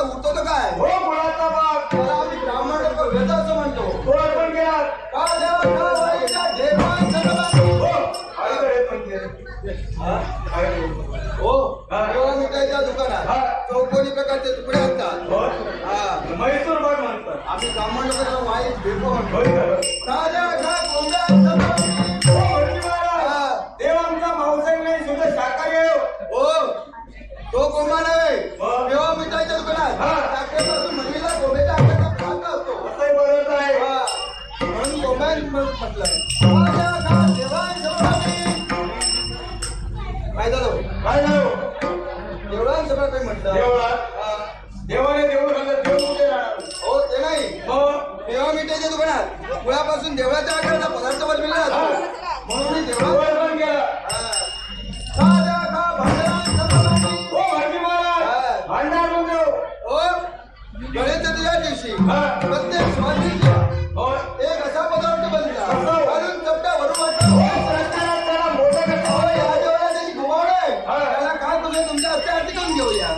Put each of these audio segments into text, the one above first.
उठतो तो काय म्हणतात. म्हैसूर बाग म्हणतात. आम्ही ब्राह्मण लोक वाईट भेटो देवांचा मांसाहारी नाही, शुद्ध शाकाहारी आहे. तो कोंबा नव्हे, तेव्हा मिठाईच्या दुकानात टाकेपासून म्हणीला कोंबेच्या आकाराचा प्रांत असतो. असंही बरोबर आहे. म्हणून कोंबड्यान म्हटलंय. काय झालं? काय झालं? देवळान सगळं काही म्हटलं. देवाने देऊळ घालत देव कुठे राहणार? हो ते नाही, तेव्हा मिठाईच्या दुकानात गुळापासून देवळाच्या आकाराचा पदार्थ बनविला जातो. म्हणून मी देवळात पण गेला. भांडार म्हणजे गणेश चतुर्थीच्या दिवशी प्रत्येक स्वादिष्ट एक असा पदार्थ बनला घालून चपटा भरून या जेवणाला त्याची घुमावण आहे. त्याला काय तुम्ही तुमच्या हस्ते आरती करून घेऊया.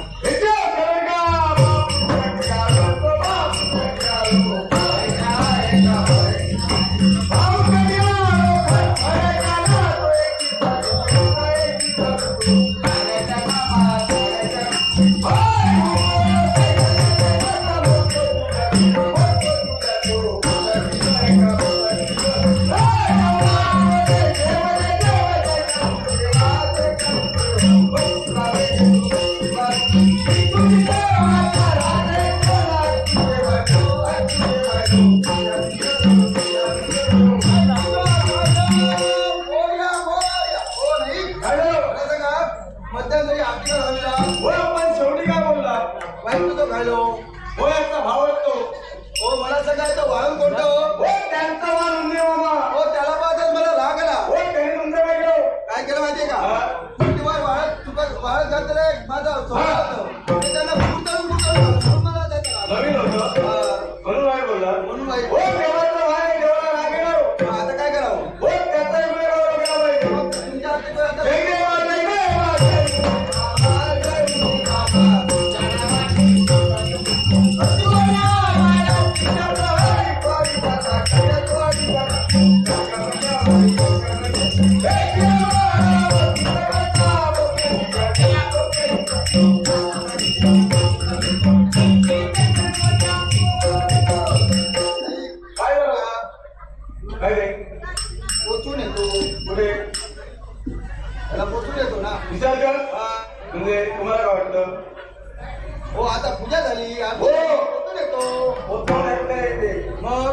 मध्यंतरी आरती करावीला पण शेवटी काय बोलला? वाईट तो घालो याचा भाव असतो. हो मला सगळं वाळून कोणतं त्यांचा वाण उंदे मामा. हो त्याला पाहतच मला राग आला. त्याने उंदे काय केलं माहितीये का? किंवा वाळत घातले माझा स्वभाव होतं ते त्यांना म्हणून मला त्याचा नवीन होतं म्हणून वाईट बोलला. म्हणून वाईट. देवाचा वाण देवाला राग येणार. आता काय करावं? त्याचा वेळ गेला पाहिजे. तुमच्या हाती आता पोचून येतो. पुढे त्याला पोचून येतो ना. विचार कर. म्हणजे तुम्हाला काय वाटतं? हो आता पूजा झाली. पोचून येतो. मग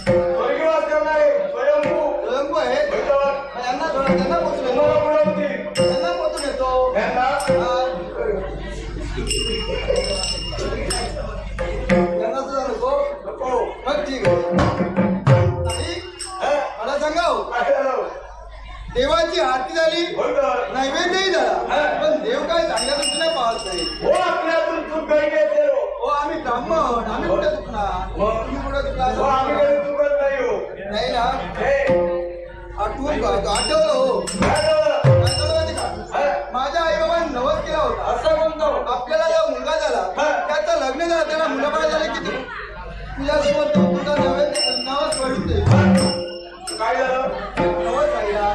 स्वर्गवास करणारे स्वयंभू आहे. त्यांना त्यांना पोचून येतो. त्यांना पोचून येतो. त्यांना सुद्धा नको. मग ठीक आहे. मला सांगाव देवाची आरती झाली, नैवेद्यही झाला, पण देव काय चांगल्या दृष्टीने पाहत नाही. हो आम्ही ब्राह्मण, आम्ही कुठे चुकणार? तुम्ही कुठे चुकणार? नाही ना. आठवलं हो. माझ्या आई बाबांनी नवस केला होता. असं म्हणतो आपल्याला जेव्हा मुलगा झाला त्याचं लग्न झालं, त्याला मुलं बाळ झाले की तुझ्यासोबत तुझा नवस पडून दे. काय झालं? नवस राहिला.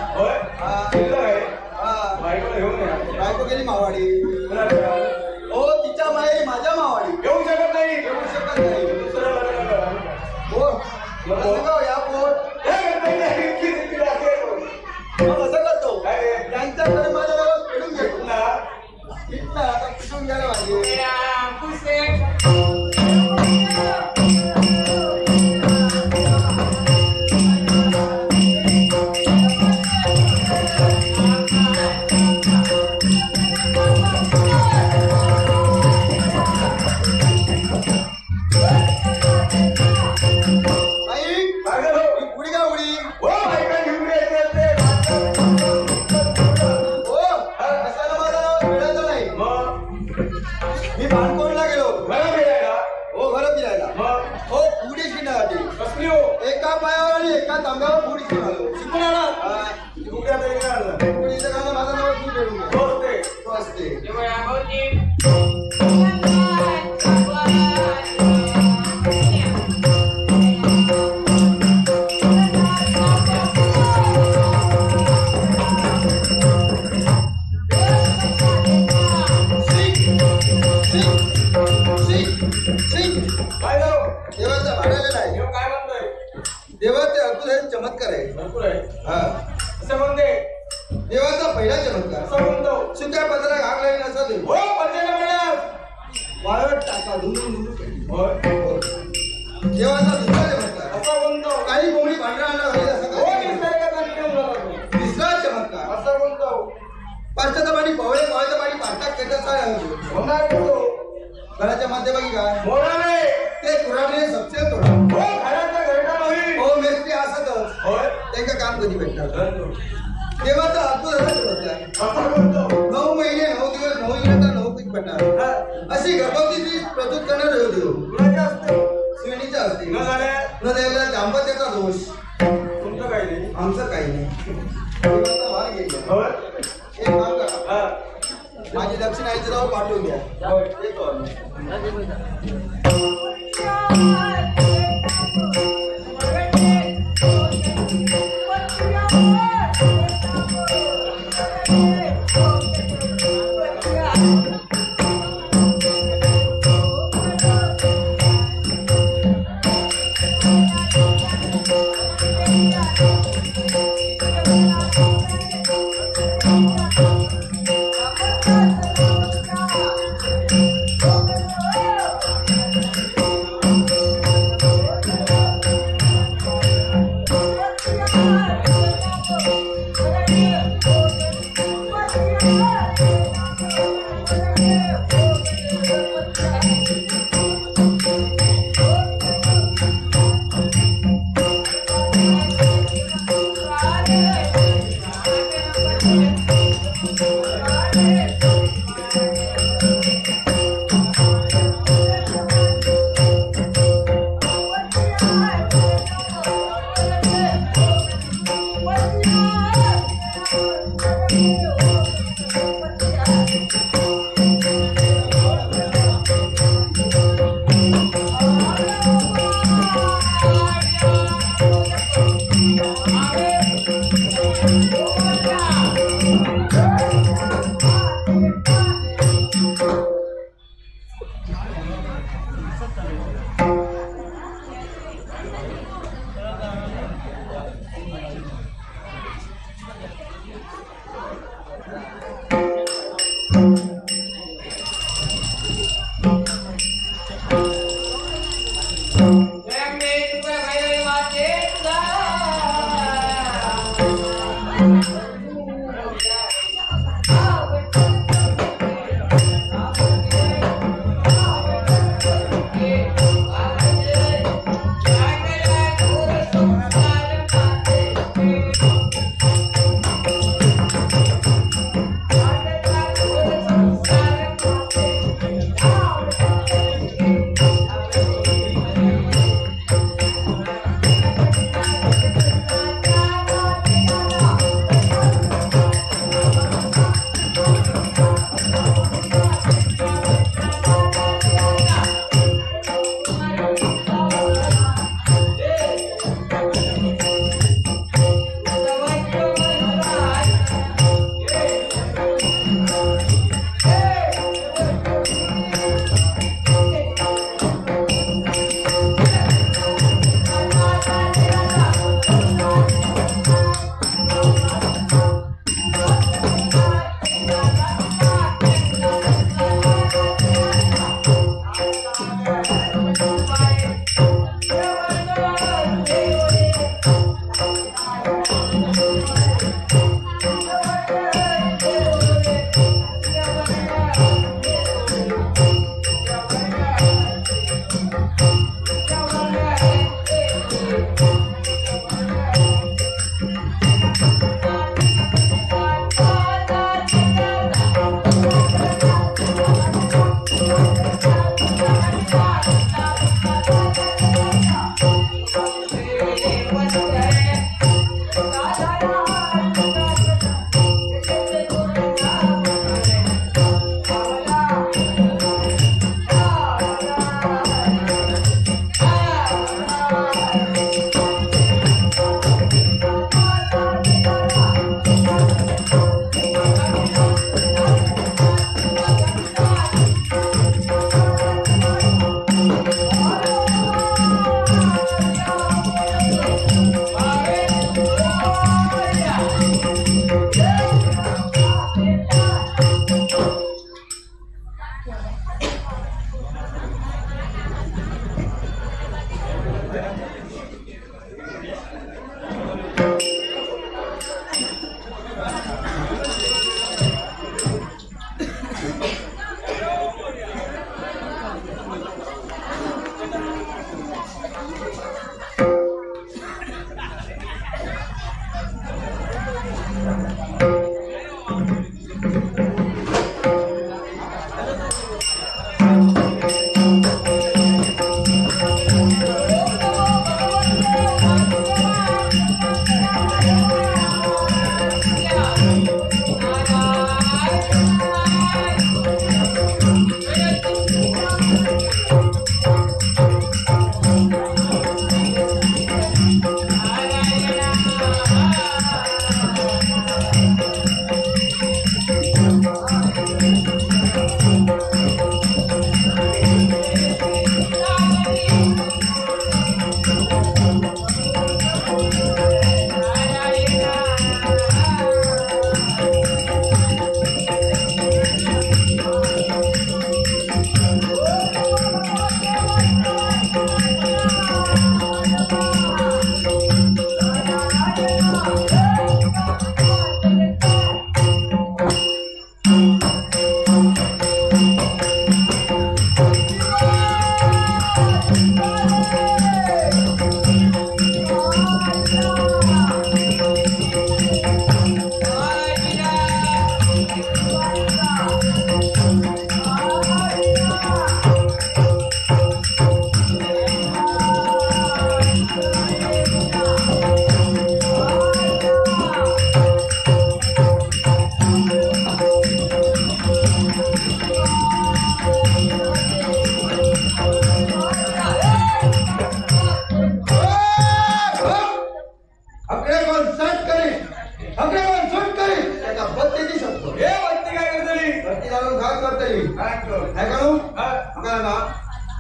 बायको गेली मावाडी. हो तिच्या माई माझ्या मावाडी. येऊ शकत नाही. येऊ शकत नाही. हो सांगा या पोट असं करतो. त्यांच्याकडे माझ्या नवस फेडून घेतो ना. आता पिटून घ्यायला पाहिजे. मी बाणकोणला गेलो. हो घरात फिरायला. हो पुढे शिकण्यासाठी. एका पायावर आणि एका तांब्यावर पुढे शिकलो. शिकून आला. पुढे माझं नाव तू भेटून असते. Sim. आहे देव काय म्हणतोय? देवाचे अद्भुत आहे, चमत्कार आहे. भरपूर आहे. हा असं म्हणते. देवाचा पहिला चमत्कार असं म्हणतो. सुक्या पत्रा आग लागली नसा देव हो पंचायत मंडळात. वाळत टाका धुंदून होय. देवाचा दुसरा चमत्कार असं म्हणतो. काही कोंबडी भांडणाला होईल असं हो काय निसर्गाचा नियम लागतो. तिसरा चमत्कार असं म्हणतो. पाचचं पाणी पवळ्याचं पाणी पाटात खेळतात काय होतो होणार तो. घराच्या मध्यभागी काय मोराने. ते कुराने सबसे तोडा हो घराचा घरटा होईल. हो मेस्त्री असतच होय. त्यांना काम कधी भेटणार धन्यवाद. देवाचा अद्भुत चमत्कार असं म्हणतो. 9 महिने 9 दिवस 9 दिवस 9 पीक पडणार हा. अशी गर्भवती स्त्री प्रस्तुत करणार देव कुणाचे असते? श्रेणीच्या असते न झाल्या. न द्यायला दाम्पत्याचा दोष तुमचं काही नाही. आमचं काही नाही देवाचा भाग गेला होय. एक काम करा हा. माझी दक्षिणा आईचं नाव पाठवून द्या होय. येतो आम्ही.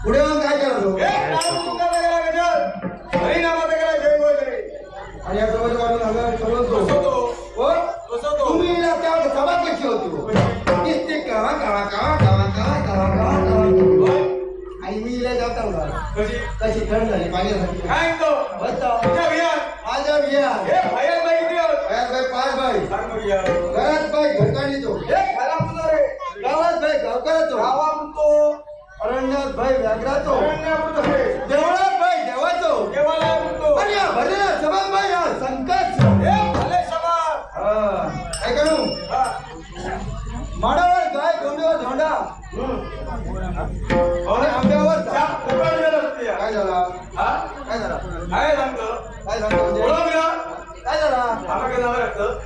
पुढे मग काय केलं तू? नामस्मरणाचा केला गजर, हरिनामाचा केला जय वगैरे. आणि या सोबत काढून हजर कसं सोडतो तो? हो कसं तो? तुम्ही ना त्यावर सभा कशी होती हो? नुसती कावा कावा कावा कावा कावा कावा कावा कावा. होय? आणि मी इला जाता होता कशी? कशी थंड झाली पाण्यासाठी काय तो? बसता तुझ्या विहार. माझ्या बिया हे भैया बाई दिवस. बाई पाच बाई सांग बघ या. घरात बाई घरकाणी तो हे खाला तुझा रे. गावात बाई गावकराचो गावा म्हणतो. अरण्यात बाई व्याघ्राचो अरण्या म्हणतो हे. देवळात बाई देवाचो देवालय म्हणतो. आणि या भरलेल्या सभा बाई हा संकट हे भले सभा. काय करू हा. माडावर गाय गोंड्यावर धोंडा आणि आंब्यावर त्या उघडलेलं असते या. काय झाला हा? काय झाला काय सांगतो? काय सांगतो म्हणजे? बोला बिया. काय झाला आम्हाला काय जाणार असतं?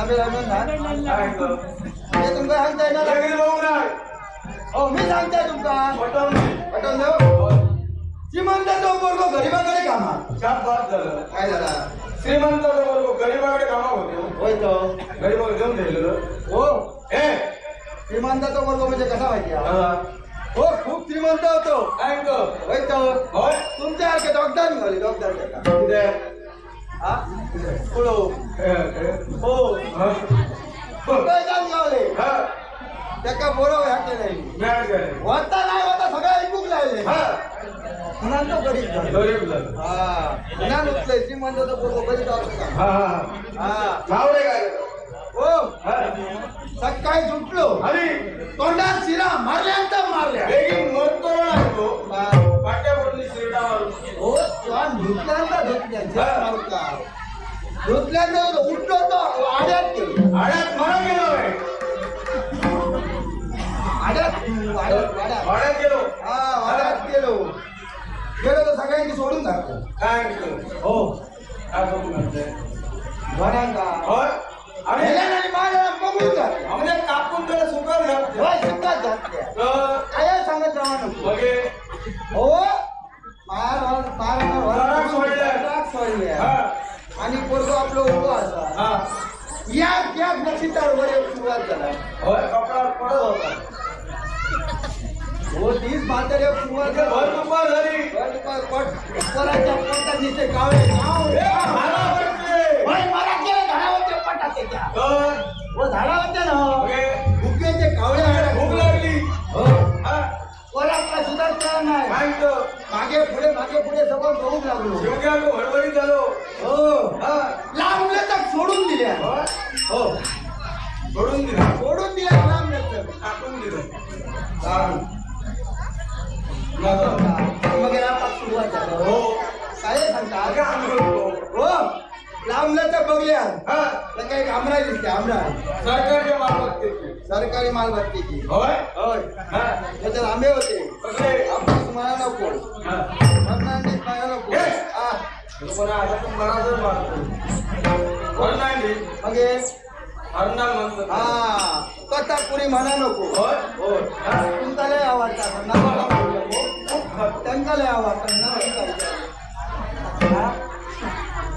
आंबे राहणार ना काय सांगतो? हे तुमका सांगताय ना हे किती बघू नाही. हो मी सांगताय तुमका पटवून दे. पटवून देऊ श्रीमंत तो पोरगो गरीबाकडे कामा शाप बाद झालं. काय झाला श्रीमंताचा बरोबर गरीबाकडे कामा होते. होय तो गरीबाकडे घेऊन दिलेलं. हो हे श्रीमंत तो वर्ग म्हणजे कसा माहिती आहे? हा. हो खूप श्रीमंत होतो काय सांगतो? होय तो होय? तुमच्यासारखे डॉक्टर निघाले डॉक्टर किती? हा पुढो हो हा. पैसा निघाले हा. त्याका बरोबर हाके नाही मिळालं काय? वाटता नाही होता सगळ्या ऐकूक लागले हा. पुन्हा तो गरीब झाला गरीब झालं. हा पुन्हा नुकतंय श्रीमंत तो पोरगो गरीब होता हा, हा. हा गावडे काय? हो हा. सकाळी सुटलो आणि तोंडात शिरा मारल्यानंतर मारल्या बेगीन मरतो ना तो. हा. पाट्यावरून शिरडा मारून. हो तोंड धुतल्यानंतर धुतल्यानंतर उठलो तो आड्यात गेलो आड्यात मला गेलो आहे. आड्यात वाड्यात गेलो. हा वाड्यात गेलो तर सगळ्यांनी सोडून टाकतो काय म्हणतो? हो काय बघू म्हणतोय? वड्यांना होय? आणि आणि मारायला बघून जाते म्हणजे कापून त्याला सुकर घालतो. होय सुद्धाच जाते तर काय सांगत जावा नको बघे. हो राग सोडल्या. सोडल्या हा. आणि पोरगो आपलं उभं असा हा. या नक्षत्रावर एक सुरुवात झाला होय, कपडा पडत होता. हो तीच म्हातारी एक सुरुवात भर झाली दुपार झाली. पोराच्या पोटात नुसते कावळे हे मला वाटते. मला केलं झाडावरच्या पोटात त्याच्या तर हो झाडावरच्या ना बघे. भुकेचे कावळे भूक लागली. हो हा. पोरातला सुधारता नाही काय म्हणतो? मागे पुढे सगळं बघू लागलो शेवट्या आलो, हडबडीत झालो. हो हा. लांबले तर सोडून दिल्या होय? हो सोडून दिलं. सोडून दिल्या लांबले तर टाकून दिलं. मग याला सुरुवात झालं हो. काय सांगता अगं आम्ही होतो. हो लांबलं तर बघल्या हा. तर काही आमरा दिसते आमरा सरकारच्या मालमत्तेची. सरकारी मालमत्तेची होय? होय हा. त्याच्यात आंबे होते कसले? आपण म्हणा नको हा. फर्नांडिस म्हणा नको हे. हा लोकांना आता पण मनातच मारतो. फर्नांडिस. मग हे हरणाल म्हणतो. हा कथापुरी म्हणा नको होय? होय तुमचा लय आवडता त्यांना लय आवडता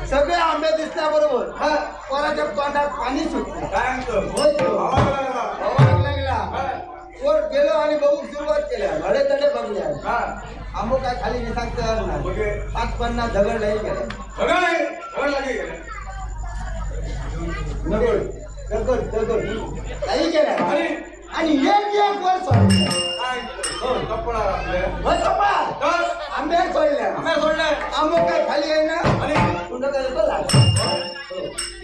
सगळे आंबे दिसल्याबरोबर हा. कोणाच्या तोंडात पाणी सुटलं काय म्हणतो? होय तो. आवाज लागला. आवाज लागला हा. वर गेलो आणि बघू सुरुवात केल्या घडे तडे बघल्या हा. आंबो काय खाली निसागता नाही बघे. 5-50 दगड लई गेले बघा हे. बघा लागे गेलं. दगड काही केल्या आणि आणि एक वर सोडल्या काय म्हणतो? हो, कपडा आपल्या. होय कपाळ तर आंबे सोडल्या आम्ही सोडलाय. आंबो काय खाली आहे ना आणि कुंड काय तो लागला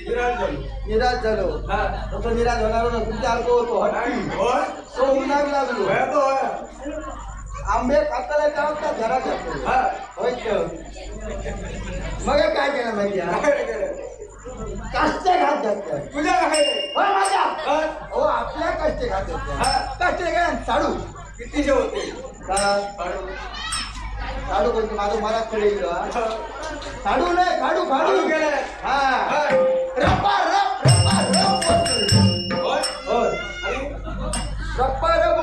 विराज झालो. निराश झालो हा. तो निराश होणार होता तुमच्या अर्थ होतो नाही. हट्टी होय? तो उन्हाग लागलो होय तो होय. आंबे खाताला त्या घरात जातो हा. होय तर. मग हे काय केलं माहिती आहे काय केलं? काष्टे घात जातात तुझ्या काय? होय माझ्या हा? हो आपल्या काष्टे घात हा. जातात काष्टे काय साडू कितीचे होते? साडू कोणते माझं मरात कडे साडू नाही खाडू खाडू खाडू गेलाय. हा हा. रप्पा रप होय? होय आणि रप्पा रप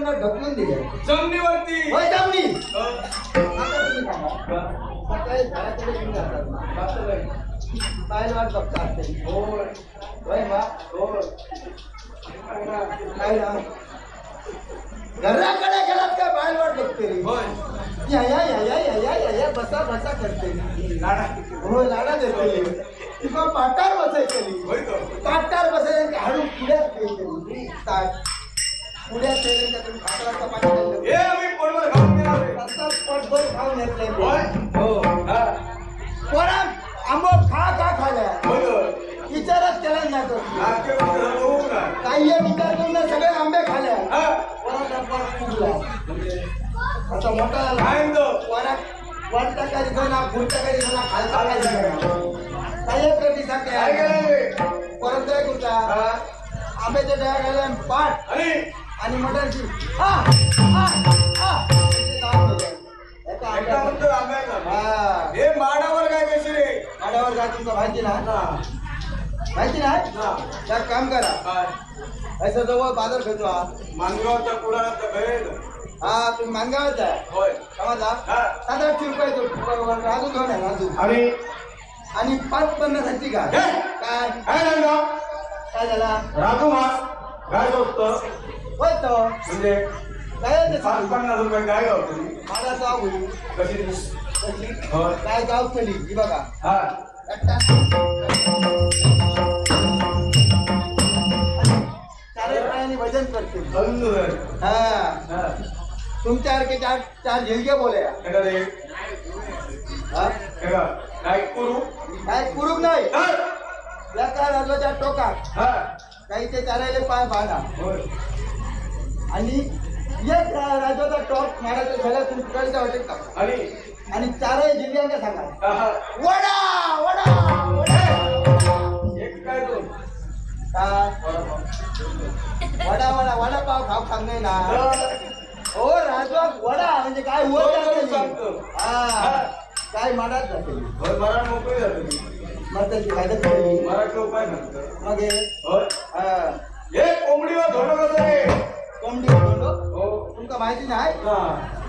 ढकलून दिले जमिनीवरती. होय जमनी हा. आता तुम्ही सांगा सकाळी घराकडे घेऊन जातात ना काय वाट बघतात ते होय. होय बा होय. काय ना घराकडे गेलात काय बाहेर वाट बघते रे. होय या या या या या या या या बसा बसा करते. लाडा हो लाडा देते. तुका पाटार बसायचं होय तो पाटार बसायचं हाडू पुढ्यात ठेवते. पुढ्यात ठेवले का तुम्ही पाटाला पाणी हे आम्ही पोटभर खाऊन घेणार रे. बसाच पोटभर खाऊन घेतलंय. होय हो हा पोरा आंबट खा का खाल्या होय तो विचारच केला नाही करतो. नाटके कुठं बघू ना काही विचार करून ना सगळे आंबे खाल्या. हा पोराचा पोट फुगला. आता मोठा झाला. काय तो पोरा वरचा काही झाला पुढचा काही झाला खालचा काही झाला. काही कधी सांगते काय केलं रे परत काय करता हा आंब्याच्या डळ्या घालून पाठ आणि मटरची एकटा म्हणतो आंब्याचा हा हे माडावर काय कशी रे माडावर काय तुमचं माहिती ना हा माहिती नाही हा त्यात काम करा काय असं जवळ बाजार भेटतो हा मानगावच्या पुराणात भेट हा तुम्ही मानगावात आहे होय समजला हा 7-8 रुपये तो राजू घेऊन आहे राजू आणि 550 का हे? काय काय झालं काय झाला राजू मास काय दोस्त होय तो म्हणजे काय ते 50 रुपये काय गावतो माझा गाव होईल कशी कशी होय काय गाव चली ही बघा हा चार पायाने वजन करते बंधुर हा हा तुमच्यासारखे चार झिलके बोले एका रे हा एका काय करू काय कुरूप नाही हा एका राजवाच्या टोकात हा काही ते चारायले पाय बांधा होय आणि एक राजवाचा टॉप मारायचं झालं तुम्ही तिकडे वाटेल का आणि चारही जिल्ह्यांना सांगा हा वडा वडा वडा एक काय दोन काय वडा वडा वडापाव खाऊ सांगणे ना हो राजवा वडा म्हणजे काय हो, होत सांगतो. हा काय माडात जाते होय मरा मोकळी जातो मग त्याची फायदा केली मराठी उपाय म्हणतो मग हे, होय हा हे कोंबडीवर धोंड कसं रे कोंबडी कोंडो हो तुमका माहिती नाही हा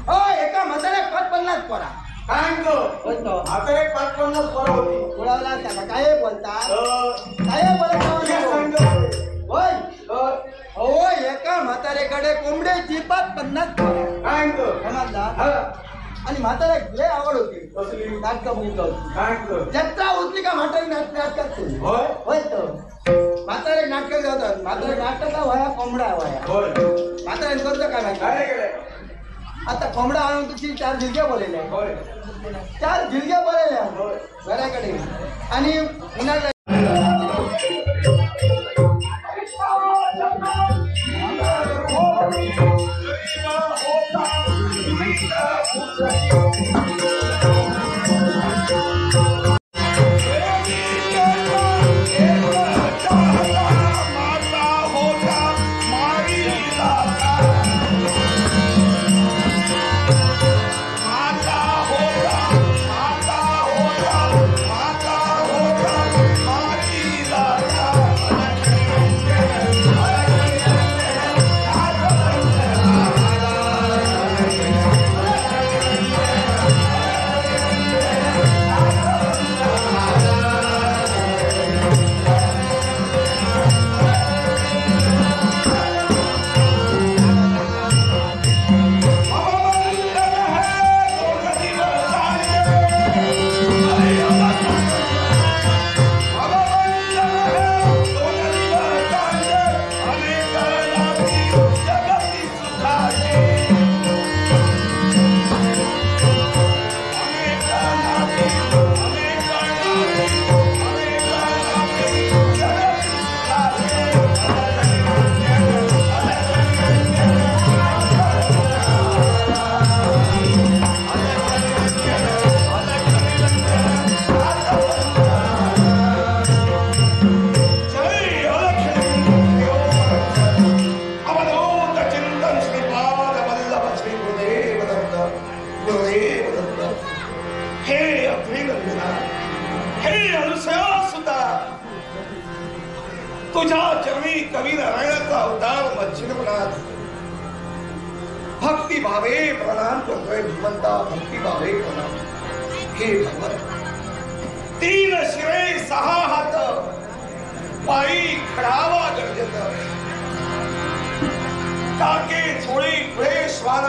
हो एका म्हाताऱ्या 550 पोरा काय म्हणतो होय तो आता एक 550 पोरं होती उडावला त्याला काय बोलतात काय हे बोलत सांगतो होय होय. हो एका म्हातारेकडे कोंबड्याची 50 पोरा काय म्हणतो समजला हा आणि म्हाताऱ्या लय आवड होती कसली नाटकं बघितलं होती काय म्हणतो जत्रा होती का म्हातारी नाटकात केली होय होय तो म्हातारे नाटक जातात म्हातारे नाटका व्हाया कोंबडा व्हाया होय म्हातारे करतो काय माहिती काय केलंय आता कोंबडा आणून तुझी 4 झिलक्या बोललेल्या होय 4 झिलक्या बोललेल्या होय घराकडे आणि उन्हाळ्यात तुझ्या चरणी कवी नारायणाचा अवतार मच्छिनपणात भक्ती भावे प्रणाम करतोय भगवंता भक्ती भावे प्रणाम हे भगवंत 3 शिरे 6 हात पायी खडावा गरजेचं टाके चोळी फुळे श्वान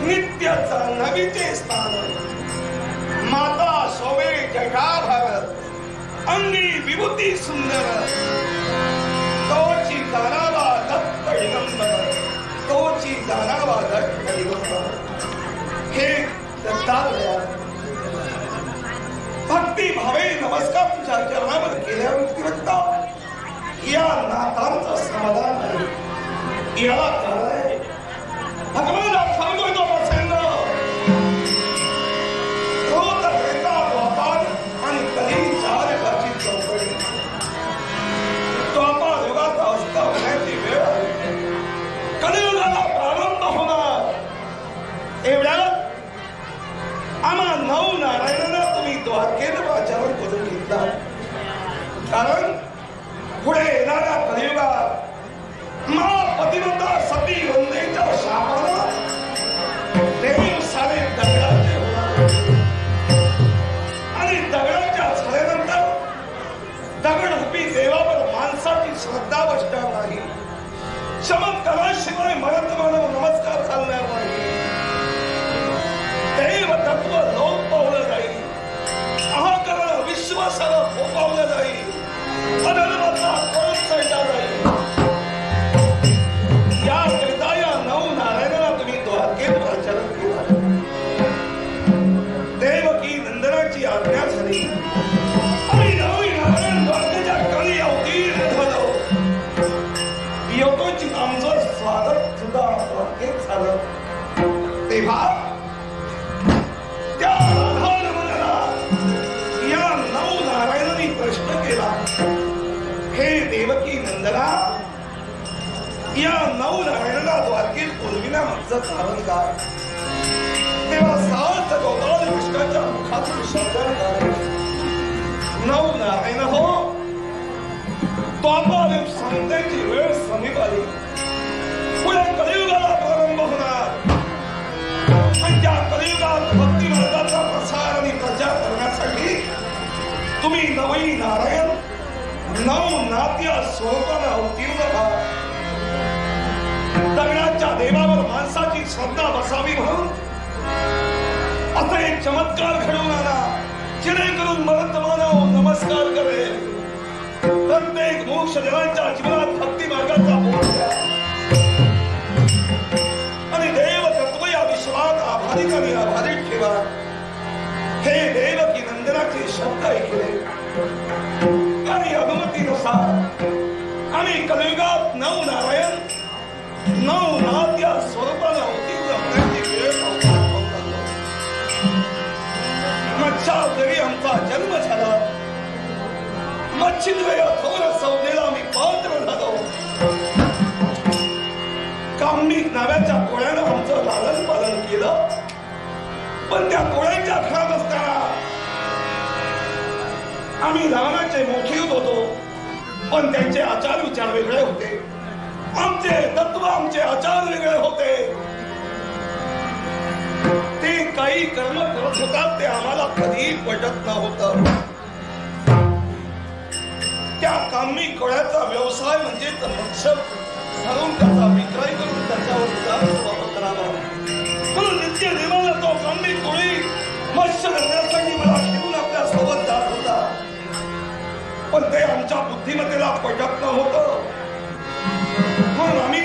नित्यचा नवीचे स्थान माता शोभे जटाभर अंगी विभूती सुंदर तोची जाणावा दत्त दिगंबर तोची जाणावा दत्त दिगंबर हे दत्तात्रया भक्ती भावे नमस्कार तुझ्या चरणावर केल्या व्यतिरिक्त या नातांचं समाधान नाही याला कारण आहे भगवान सांगतोय तो प्रसंग क्रोध त्रेता द्वापार आणि कधी चार युगाची चौकडी द्वापार युगात अवस्था होण्याची वेळ आहे कलियुगाला प्रारंभ होणार एवढ्यात आम्हा नऊ नारायणांना तुम्ही द्वारकेत आचरण करून घेतला कारण पुढे येणाऱ्या कलियुगात महापतिव्रता सती वंदेच्या शापानं देव सारे दगडाचे होणार आणि दगडाच्या झाल्यानंतर दगडरूपी देवावर माणसाची श्रद्धा बसणार नाही चमत्काराशिवाय मरत मानव नमस्कार चालणार नाही देव तत्व लोप पावलं जाईल अहंकार विश्वासाला फोपावलं जाईल अधर्माचा कळस चढला जाईल याकरिता या नऊ नारायणाला तुम्ही द्वारकेत आचरण केलं देवकी नंदनाची आज्ञा झाली आणि नऊ नारायण द्वारकेच्या कळी अवतीर्ण झालो योगोची आमचं स्वागत सुद्धा द्वारकेत झालं तेव्हा त्या राधारमणाला या नऊ नारायणांनी प्रश्न केला हे देवकी नंदना या नऊ नारायणाला द्वारकेत बोलविण्या मागचं कारण काय तेव्हा सात गोपाळ कृष्णाच्या मुखातून शब्द निघाले नऊ नारायण हो द्वापार संतेची वेळ समीप आली पुढे कलियुगाला प्रारंभ होणार आणि त्या कलियुगात भक्ती मार्गाचा प्रसार आणि प्रचार करण्यासाठी तुम्ही नवई नारायण नऊ नात्या स्वरूपाने अवतीर्ण व्हा दगडाच्या देवावर माणसाची श्रद्धा बसावी म्हणून असा एक चमत्कार घडवून आणा जेणेकरून मरत मानव नमस्कार करेल प्रत्येक मोक्ष देवांच्या जीवनात भक्ती मार्गाचा बोध द्या आणि देव तत्व या विश्वात आभारित आणि आभारित ठेवा हे देवकी नंदनाचे शब्द ऐकले आणि अनुमतीनुसार आम्ही कलियुगात नऊ नारायण नऊ नात्या स्वरूपाला अवतीर्ण होण्याची वेळ मच्छा देवी आमचा जन्म झाला मच्छिंद्र या थोर संज्ञेला आम्ही पात्र झालो कामनिक नाव्याच्या कोळ्यानं आमचं लालन पालन केलं पण त्या कोळ्यांच्या घरात असताना आम्ही लहानाचे मोठे होतो पण त्यांचे आचार विचार वेगळे होते आमचे तत्व आमचे आचार वेगळे होते ते काही कर्म करत होतात ते आम्हाला कधीही पटत नव्हतं त्या कामी कोळ्याचा व्यवसाय म्हणजे मत्स्य धरून त्याचा विक्रय करून त्याच्यावर उदार करावा म्हणून नित्य देवाला तो कामी कोळी मत्स्य धरण्यासाठी मला घेऊन आपल्या सोबत जात होता पण ते आमच्या बुद्धिमत्तेला पटत नव्हतं म्हणून आम्ही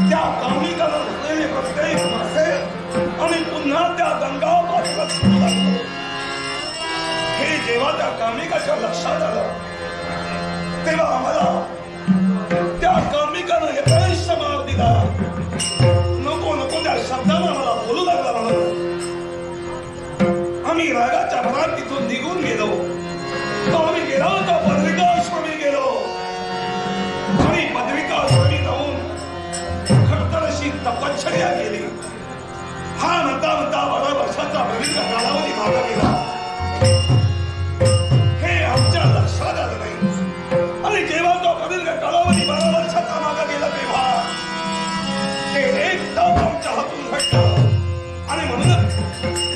त्या कामिकाला धरलेले प्रत्येक मासे आणि पुन्हा त्या गंगापासून सुरू लागलो हे जेव्हा त्या कामिकाच्या लक्षात आलं तेव्हा आम्हाला त्या कामिकानं यथेष्ट मार दिला नको नको त्या शब्दानं आम्हाला बोलू लागला म्हणून आम्ही रागाच्या भरात तिथून निघून गेलो तो आम्ही गेलो होतो पदविकाश्रमी गेलो आणि पदविकाश्रमी जाऊन खडतरशी तपश्चर्या केली हा म्हणता म्हणता 12 वर्षाचा प्रवीण कालावधी मागा गेला हे आमच्या लक्षात आलं नाही आणि जेव्हा तो प्रवीण कालावधी 12 वर्षाचा मागा गेला तेव्हा ते एकदम आमच्या हातून घडलं आणि म्हणूनच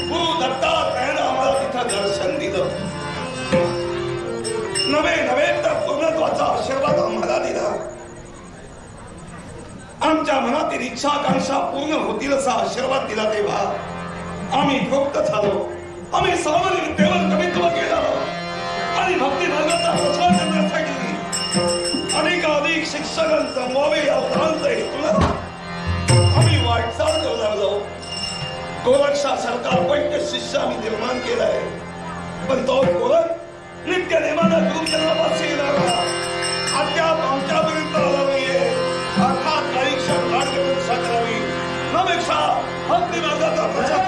गुरु दत्तात्रयानं आम्हाला तिथं दर्शन दिलं नवे नवे तर पूर्णत्वाचा आशीर्वाद आम्हाला दिला इच्छाकांक्षा पूर्ण होतील असा आशीर्वाद दिला तेव्हा आम्ही तृप्त झालो. आम्ही सामान्य विद्येवर कमित्व केलं आणि भक्ती मार्गाचा प्रचार करण्यासाठी अधिक शिक्षकांचा मोवे या प्रांत हेतून आम्ही वाटचाल करू लागलो. गोरक्षासारखा पंच शिष्य आम्ही निर्माण केलाय, पण तो गोरख नित्य नेमाना गुरुचरणापाशी लागला अद्याप आमच्यापर्यंत आला नाहीये. अर्थात काही क्षण मार्गदर्शा करावी नमेक्षा भक्ती मार्गाचा प्रचार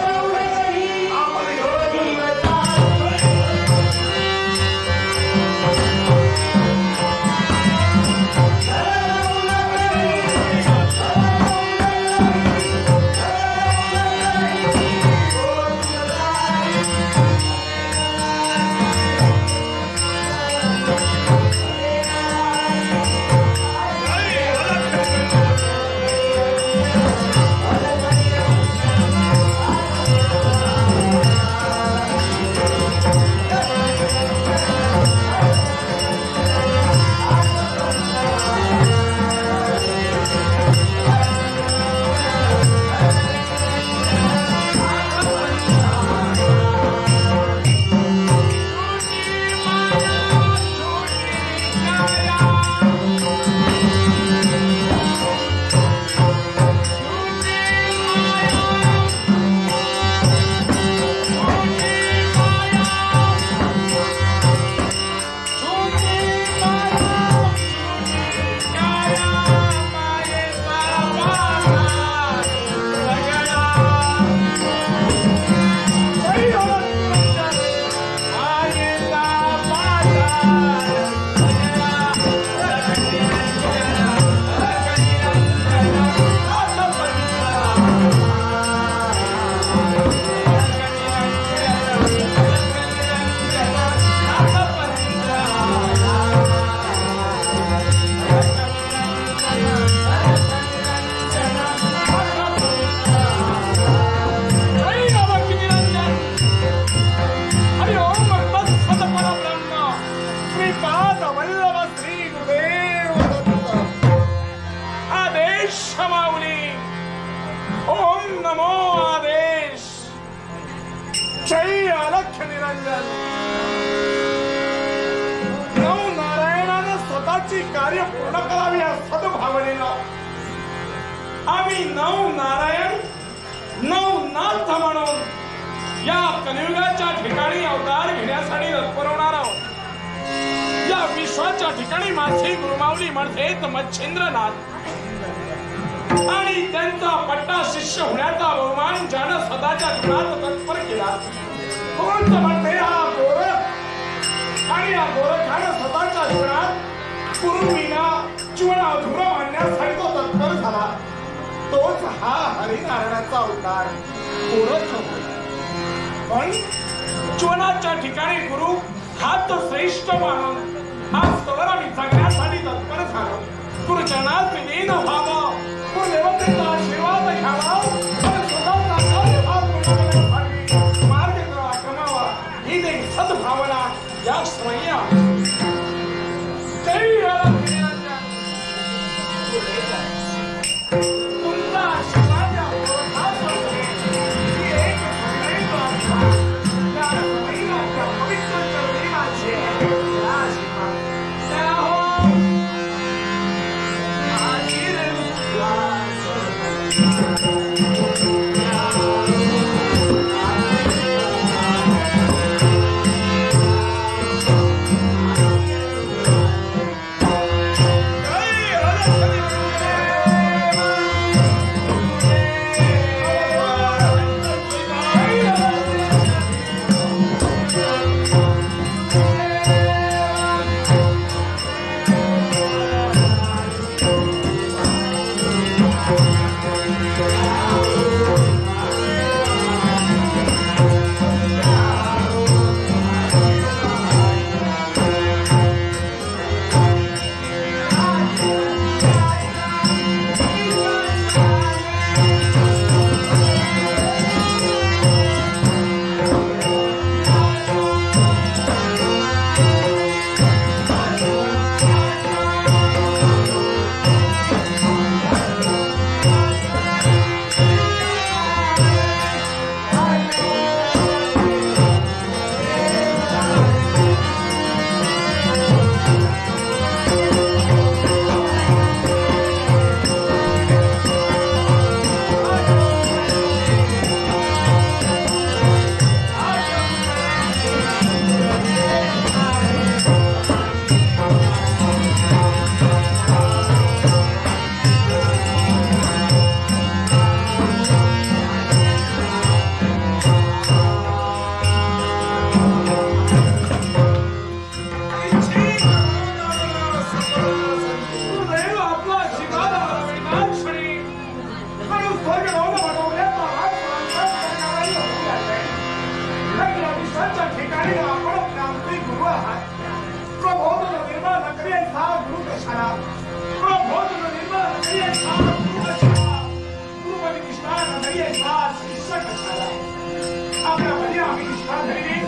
कार्य पूर्ण करावी या सद्भावनेला आम्ही नऊ नारायण नऊ नाथ म्हणून या कलियुगाच्या ठिकाणी अवतार घेण्यासाठी तत्परवणार आहोत. या विश्वाच्या ठिकाणी माझे गुरुमाऊली म्हणजेत मच्छिंद्रनाथ आणि त्यांचा पट्टा शिष्य होण्याचा बहुमान ज्यानं सदाच्या गुणात तत्पर केला. कोणतं म्हणते हा गोरख आणि या गोरखानं सदाच्या गुणात गुरुविना जीवन अधुरं मानण्यासाठी तो तत्पर झाला. तोच हा हरिनारायणाचा अवतार गोरख. पण जीवनाच्या ठिकाणी गुरु हा तो श्रेष्ठ मानून आज सवर आम्ही जगण्यासाठी तत्पर झालो. गुरुचरणात विलीन व्हावं, गुरुदेवतेचा आशीर्वाद घ्यावा आणि स्वतःचा कार्यभार पूर्ण करण्यासाठी मार्ग क्रमावा ही देखील सद्भावना या श्रेय तुमचा आशीर्वाद या गोरखासाठी ही एक पवित्र चरणी माझे आशीर्वाद त्या हो माझी असं कशाला? आपल्यामध्ये आम्ही निष्ठा धरली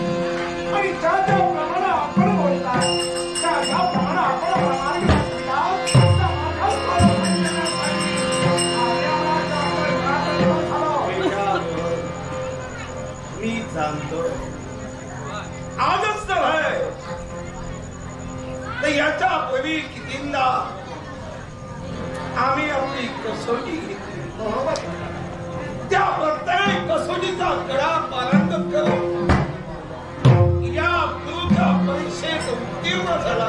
आणि ज्या प्रमाणे आपण बोलतात त्या प्रमाणे आपण मार्ग दाखविला. मी जाणतो आजच तर आहे, याच्या पूर्वी कितींदा आम्ही आपली कसोटी घेतली. त्या प्रत्येक कसोटीचा कडा पारंगत करून या गुरुच्या परीक्षेत उत्तीर्ण झाला.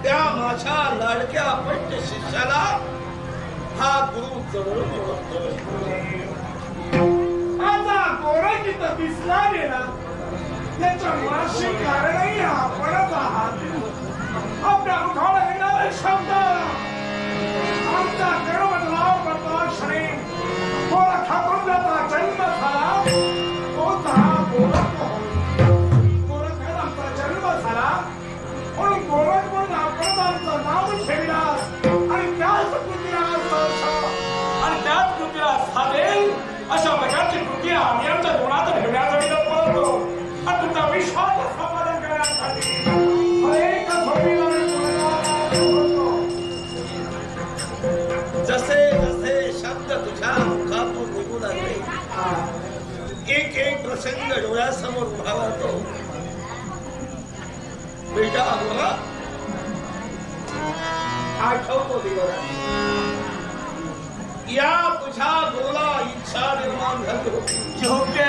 त्या माझ्या लाडक्या पंच शिष्याला हा गुरु जवळून ओळखतोय. आता गोरखीत दिसला गेला त्याच्या मुळाशी कारणही आपणच आहात. आपल्या मुखाला येणारे शब्द आमचा गर्वनाव करता क्षणी गोरखातून त्याचा जन्म झाला. तोच हा गोरख गोरखात आमचा जन्म झाला म्हणून गोरख म्हणून आपण आमचं नाव ठेवला आणि त्याच कृतीला आणि त्याच कृतीला साधेल अशा प्रकारची कृती आम्ही आमच्या गुणात ठेवण्यासाठी करतो आणि तुमचा विश्वास संपादन करण्यासाठी अनेक जसे जसे शब्द तुझ्या मुखातून निघू लागले एक एक प्रसंग डोळ्यासमोर उभा राहतो. बेटा बोला आठवतो दिवस या तुझ्या बोला इच्छा निर्माण झाली होती. योग्य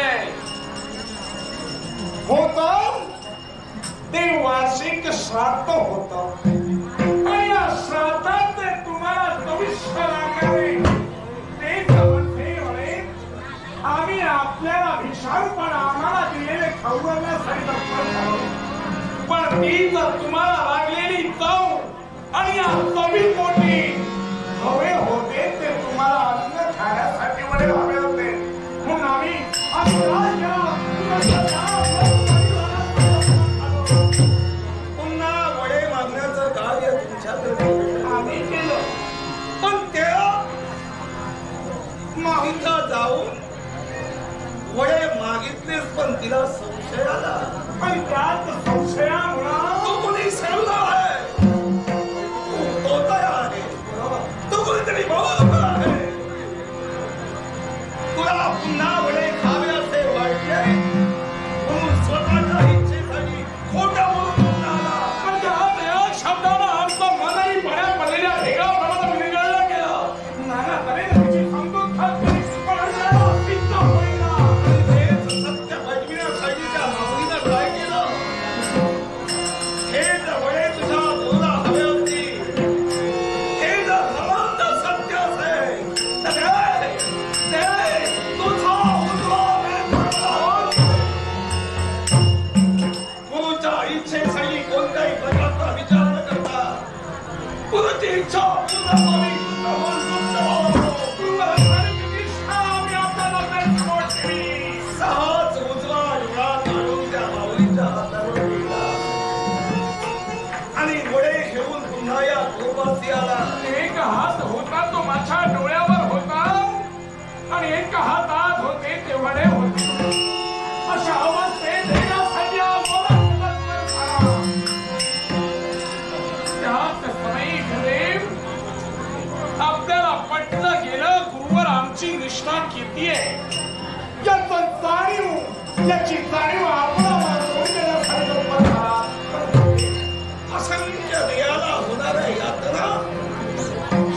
होतं ते वार्षिक श्राद्ध होतं आणि या श्राद्धात ते तुम्हाला भविष्य लागणारे ते समजते. आम्ही आपल्याला भिशाळपण आम्हाला दिलेले खाऊण्यासाठी तत्पर झालो पण ती जर तुम्हाला लागलेली चव आणि या चवीपोटी हवे होते ते तुम्हाला अन्न खाण्यासाठी वडे हवे होते म्हणून आम्ही पुन्हा वडे मागण्याचं कार्य तुमच्याकडे आम्ही केलं. पण त्या माहिता जाऊन वडे मागितलेच पण तिला संशय आला. पण त्यात संशयामुळं तो कोणी सरवला आहे, तो तया आहे, तो कोणीतरी भावला आहे. तुला पुन्हा वडे खावे असे वाटले म्हणून स्वतःच्या इच्छेसाठी खोटा बोलून आला. पण त्या शब्दाला आमचं मनही बऱ्या पडलेल्या ढेगाप्रमाणे विरघळलं गेलं. नाना तऱ्हेने तिची समजूत घातली पण त्याला सिद्ध होईना. तेच सत्य पटविण्यासाठी त्या माऊलीनं काय केलं? हे जर वडे तुझ्या बोला हवे असतील, हे जर समांत सत्य असेल तर ते तुझा उजवा वेध आहोत. गुरुच्या इच्छेसाठी कोणत्याही प्रकारचा विचार न करता गुरुची इच्छा पूर्ण व्हावी, पूर्ण होऊन तुमचं व्हावं. सहज उजवा डोळा काढून त्या माऊलीच्या हातावर दिला आणि वडे घेऊन पुन्हा या गोपासी आला. एक हात होता तो माझ्या डोळ्यावर होता आणि एक हातात होते ते वडे होते. अशा अवस्थेत देण्यासाठी त्याच समयी खरे आपल्याला पटलं गेलं गुरुवर आमची निष्ठा किती आहे याची जाणीव आपल्याला असंख्य देयाला होणाऱ्या यातना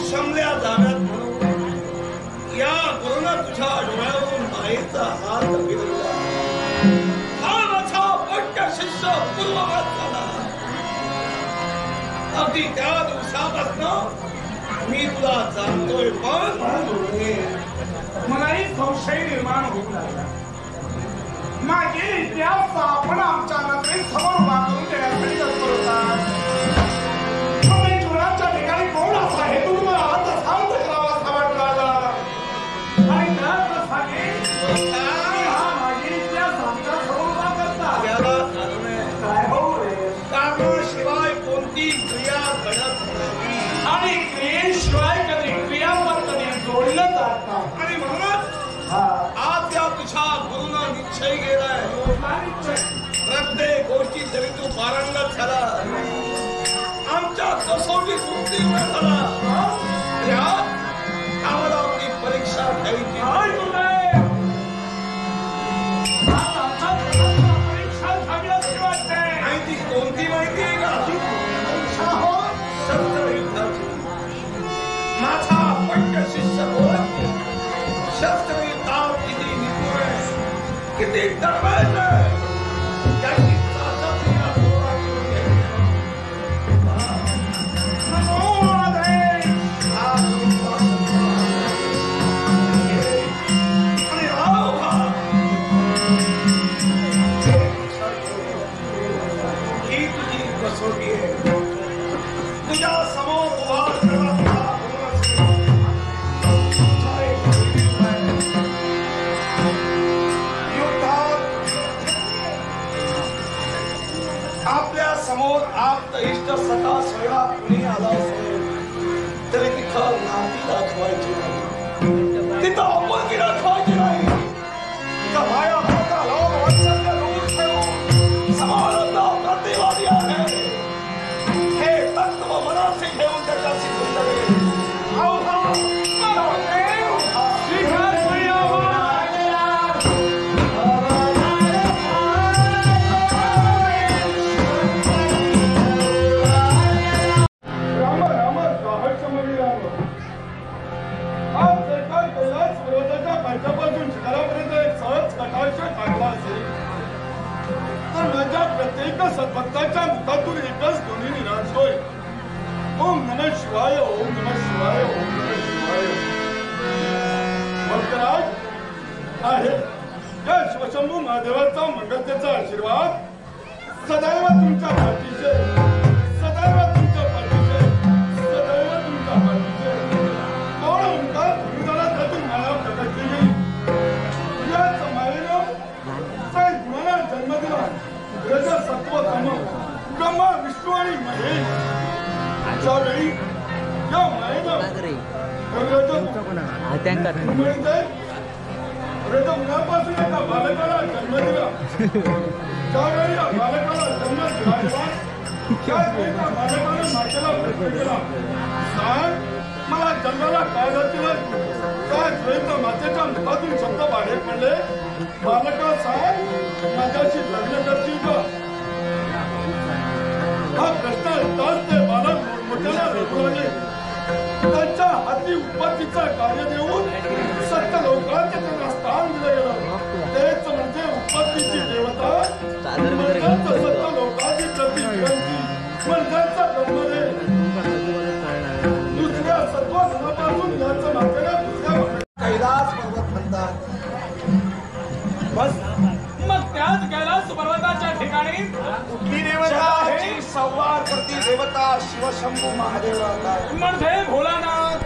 शमल्या जाव्यात म्हणून या गुरुनं तुझ्या डोळ्यावरून मायेचा हात फिरवला. हा माझा पट्ट शिष्य पूर्ववत झाला. अगदी त्या दिवसापासून मी तुला जाणतोय पण मलाही संशय निर्माण होऊ लागला. मागे इतिहास आपण आमच्या नजरेत समोर उभा करून देण्यासाठी तत्पर होता. जीवनाच्या ठिकाणी कोण असा हेतू तुम्हाला आता शांत करावा असा वाटला आणि त्याच प्रसंगी हा मागे इतिहास आमच्या समोर उभा करता याला कारण आहे. काय हो रे कारणाशिवाय कोणती क्रिया घडत नाही आणि क्रियेशिवाय कधी क्रियापद कधी जोडलं जात नाही. आणि म्हणूनच निश्चय गेलाय प्रत्येक गोष्टी जरी तू पारंगत झाला आमच्या कसोटीत उत्तीर्ण झाला आम्हाला आपली परीक्षा घ्यायची माहिती कोणती माहिती आहे का शस्त्रयुद्धाची माझा पट्ट शिष्य शस्त्रयुद्धात किती निपुण आहे किती दरवेळ त्याची तुझ्या समोर उभा आपल्या समोर आप्त इष्ट सखा सोयरा कुणी आला असेल तरी तिथं नाती दाखवायची नाही तिथं अपंगी दाखवायची नाही तिथं माया पोटा लोक वात्सल्य दूर ठेवून समानता प्रतिवादी आहे हे तत्व मनाचे घेऊन त्याच्याशी सुंदर सद्भक्ताच्या मुखातून एकच ध्वनी निराजतोय ओम नमः शिवाय ओम नमः शिवाय ओम नमः शिवाय भक्तराज आहे या शिवशंभू महादेवाचा मंगलतेचा आशीर्वाद सदैव तुमच्या पाठीचे सदैव तुमच्या पाठीचे सदैव तुमच्या पाठीचे कोण ओंकार गुरुदाला त्यातून माया प्रकट केली याच मायेनं काही गुणाला जन्म दिला सत्व ब्रह्मा विष्णू आणि महेश ज्यावेळी या मायेनं रजमुनापासून एका बालकाला जन्म दिला ज्यावेळी या बालकाला जन्म दिला त्यावेळी त्या बालकानं मातेला प्रश्न केला सांग मला जन्माला काय जातील त्यावेळी त्या मातेच्या मुखातून शब्द बाहेर पडले बालका सांग माझ्याशी लग्न करशील का हा प्रश्न ऐकताच ते बालक मोठ्याला रडू लागले त्यांच्या हाती उत्पत्तीचं कार्य देऊन सत्य लोकांत त्यांना स्थान दिलं गेलं तेच म्हणजे उत्पत्तीची देवता सत्य लोकांची प्रतिक्रियांची म्हणजेचा ब्रह्मदेव दुसऱ्या सत्वगुणापासून याचं मातेला दुसऱ्या कैलास पर्वत म्हणतात बस मग त्याच कैलास पर्वताच्या ठिकाणी कुठली देवता आहे संवार करती देवता शिवशंभू महादेव म्हणजे भोलानाथ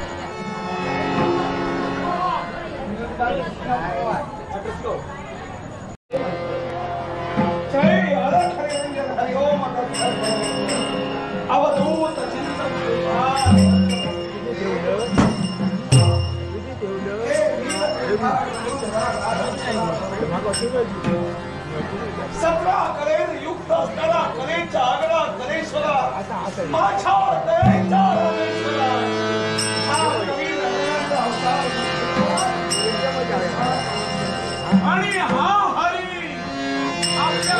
जय खरे हरिओम अवधूत चिंतन सतरा कलेर युक्त असताना कलेचा आगडा कलेश्वरा माझ्या दयेचा रामेश्वरा हा कवी रंगनाचा अवतार आणि हा हरी आपल्या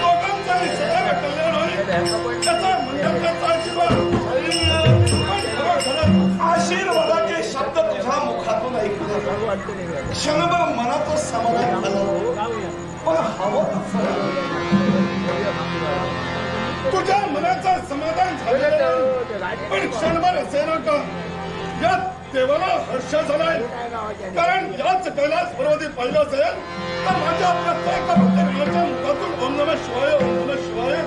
दोघांचाही सदैव कल्याण होईल त्याचा मंडपाचा आशीर्वादाचे शब्द तुझ्या मुखातून ऐकले क्षणभर मनाचं समाधान झालं पण हवं तुझ्या मनाचं समाधान झालेलं पण क्षणभर असे नका यात देवाला हर्ष झालाय कारण याच कैलास पर्वती पाहिलं असेल तर माझ्या प्रत्येक भक्ताच्या मुखातून ओम नमः शिवाय ओम नमः शिवाय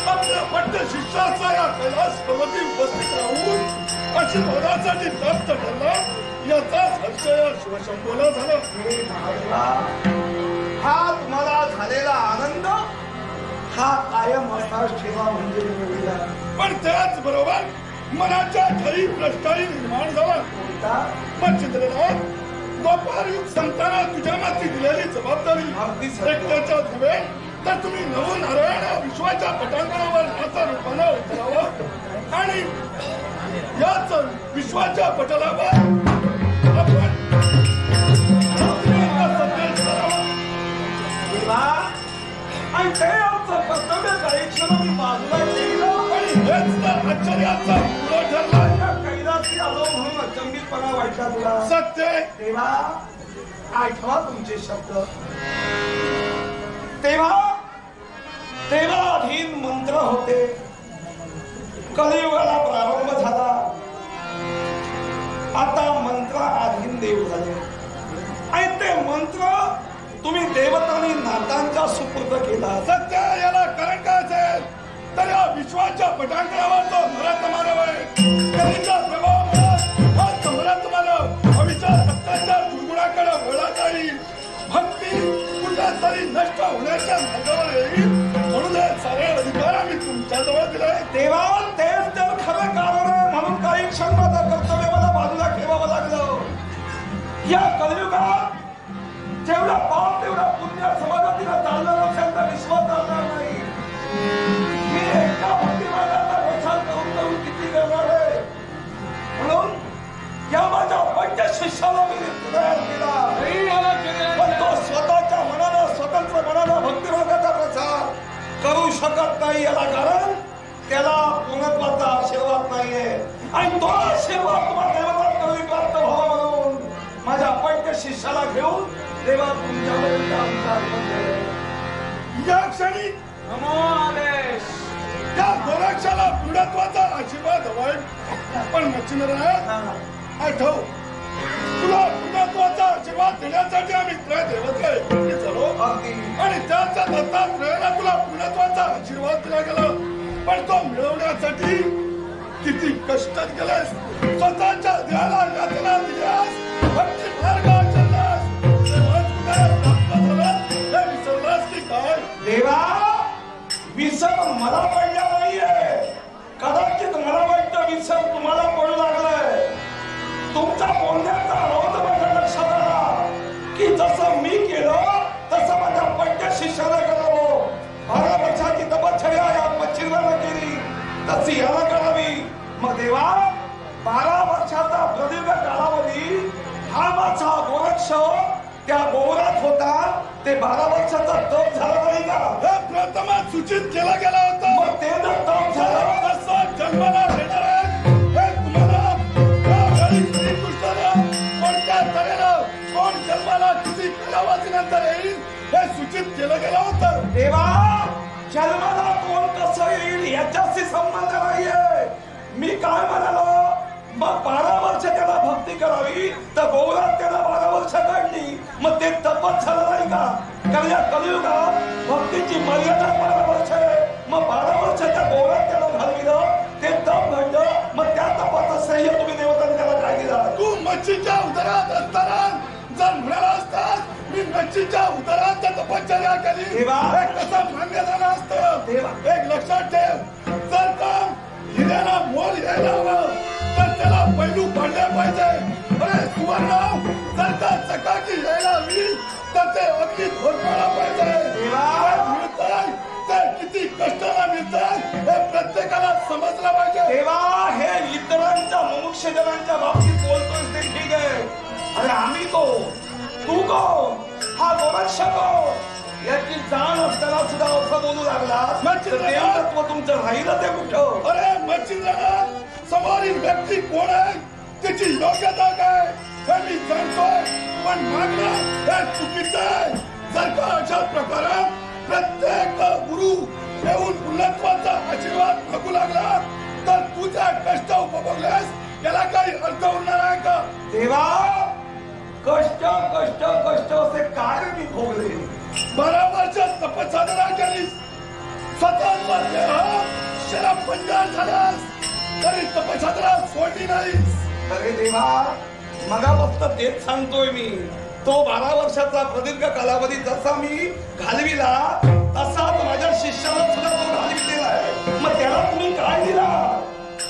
आपल्या पट्ट शिष्याचा या कैलास पर्वती उपस्थित राहून आशीर्वादासाठी प्राप्त ठरला याचाच हर्ष या शिवशंभूला झाला हा तुम्हाला झालेला आनंद हा कायम असाच ठेवा म्हणजे पण त्याच बरोबर मनाच्या ठाई भ्रष्टाई निर्माण झाला. मच्छिंद्रनाथ, गोपाळ युग संतांना तुझ्या माती दिलेली जबाबदारी एकट्याच्या नव्हे तर तुम्ही नवनारायण विश्वाच्या पटांगणावर याचा रूपानं उतरावं आणि याच विश्वाच्या पटलावर आपण आणि ते आमचं कर्तव्य काही क्षण मी बाजूला केलं आणि हेच तर आश्चर्याचा पुढं ठरलाय. कैलासी आलो म्हणून अचंबितपणा वाटला तुला. सत्य तेव्हा आठवा तुमचे शब्द. तेव्हा अधीन मंत्र होते. कलियुगाला प्रारंभ झाला. आता मंत्र अधीन देव झाले आणि ते मंत्र तुम्ही देवतांनी नातांच्या सुपूर्द केला. सत्य याला कारण काय असेल तर या विश्वाच्या पटांगणावर जो भरत मानव आहे त्यांचा प्रभाव हा भरत मानव अविचार हक्काच्या दुर्गुणाकडे वळला जाईल. भक्ती कुठं तरी नष्ट होण्याच्या मार्गावर येईल. म्हणून हे सारे अधिकार आम्ही तुमच्या जवळ दिले. तेव्हा तेच तर खरं कारण आहे. म्हणून काही क्षण माझं कर्तव्य मला बाजूला ठेवावं लागलं. या कलियुगात जेवढा पाप तेवढा पुण्य समाजातील चालणार असेल तर विश्वास चालणार नाही. मी एका भक्तिमार्गाचा प्रचार करून किती करणार आहे. म्हणून या माझ्या पंच शिष्याला मी तयार केला. पण तो स्वतःच्या मनानं स्वतंत्र मनानं भक्तिमार्गाचा प्रचार करू शकत नाही. याला कारण त्याला पूर्णत्वाचा आशीर्वाद नाहीये आणि तो आशीर्वाद तुम्हाला देवतात कधी प्राप्त व्हावा म्हणून माझ्या पंच शिष्याला घेऊन देवा तुमच्यापर्यंत आमचा या क्षणी आदेश त्या गोरक्षाला पूर्णत्वाचा आशीर्वाद हवाय. पण मच्छिंद्रनाथ आठव, तुला पूर्णत्वाचा आशीर्वाद देण्यासाठी आम्ही त्रय देवता एकत्र झालो आणि त्याच्या दत्तात्रयाला तुला पूर्णत्वाचा आशीर्वाद दिला गेला. पण तो मिळवण्यासाठी किती कष्ट केलेस. स्वतःच्या देहाला यातना दिल्यास, भक्ती मार्ग आचरलास, तेव्हा तुला प्राप्त झालं. हे विसरलास की काय? देवा विसर मला पडला नाहीये. कदाचित मला वाटतं विसर तुम्हाला पडू लागलाय. तुमचा बोलण्याचा रोज माझ्या लक्षात आला की जसं मी केलं तसं माझ्या पंच शिष्याला करावं. 12 वर्षाची तपश्चर्या या मच्छिंद्राला केली तशी याला करावी. मग देवा 12 वर्षाचा प्रदीर्घ कालावधी हा माझा गोरक्ष त्या गोरात होता. ते 12 वर्षाचा तप झाला नाही का? हे प्रथमच सूचित केला गेला होता. मग ते जर तप झालं तसं जन्माला देणार आहे. हे तुम्हाला श्रीकृष्णाला कोणत्या तऱ्हेनं कोण जन्माला किती कालावधीनंतर येईल हे सूचित केलं गेलं होतं. देवा जन्माला कोण कसं येईल याच्याशी संबंध नाहीये. मी काय म्हणालो मग 12 वर्ष त्याला भक्ती करावी तर गौरात त्याला 12 वर्ष काढली. मग ते तपच झालं नाही का? कारण या कलियुगात भक्तीची मर्यादा 12 वर्ष आहे. मग 12 वर्ष त्या गौरात त्याला घालविलं, ते तप घडलं. मग त्या तपाचं श्रेय तुम्ही देवतांनी त्याला काय दिलं? तू मच्छीच्या उदरात असताना जर म्हणाला असतास मी मच्छीच्या उदरात तपश्चर्या केली हे कसं मान्य झालं असतं. एक लक्षात ठेव, जर का हिऱ्याला मोल यायला हवं तर त्याला पैलू पडले पाहिजे. अरे सुवर्ण जर का चकाकी यायला हवी तर ते अगदी घोरपाला पाहिजे. मिळतंय ते किती कष्टाला मिळतात हे प्रत्येकाला समजलं पाहिजे. तेव्हा हे इतरांच्या मुमुक्षजनांच्या बाबतीत बोलतोय ते ठीक आहे. अरे आम्ही कोण, तू कोण, हा गोरक्ष कोण याची जाण असताना सुद्धा असं बोलू लागला. देवतत्व तुमचं राहिलं ते कुठं? अरे मच्छिंद्रनाथ, समोरील व्यक्ती कोण आहे, त्याची योग्यता काय हे मी जाणतोय. पण मागणं हे चुकीचं आहे. जर का अशा प्रकारे प्रत्येक गुरु येऊन पूर्णत्वाचा आशीर्वाद मागू लागला तर तुझा कष्ट उपभोगल्यास याला काही अर्थ होणार आहे का? देवा कष्ट कष्ट कष्ट असे काय मी भोगले. 12 वर्ष तपसाधना केलीस, स्वतःचा देह शरपंजर झालास तरी तपसाधना सोडली नाहीस. अरे देवा मगापासून तेच सांगतोय मी. तो 12 वर्षाचा प्रदीर्घ कालावधी जसा मी घालविला तसाच माझ्या शिष्याला सुद्धा तो घालविलेला आहे. मग त्याला तुम्ही काय दिला?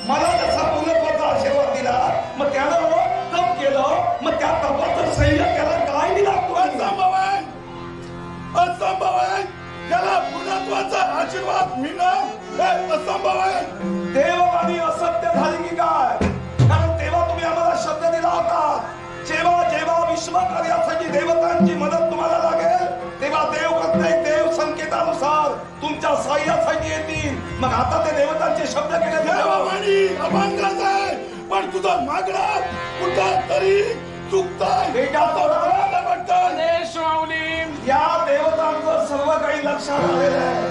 मला जसा सैनिकाला काय दिला असंभव आहे त्याला पूर्णत्वाचा आशीर्वाद मिळणं हे असंभव आहे. देववाणी असत्य झाली की काय? कारण तेव्हा तुम्ही आम्हाला शब्द दिला होता जेव्हा जेव्हा विश्वकार्यासाठी देवतांची मदत तुम्हाला लागेल तेव्हा देव प्रत्येक देव संकेतानुसार तुमच्या सहाय्यासाठी येतील. मग आता ते देवतांचे शब्द केले देववाणी अभंगच आहे पण तुझं मागणं कुठं तरी चुकताय. या देवतांचं सर्व काही लक्षात आलेलं आहे.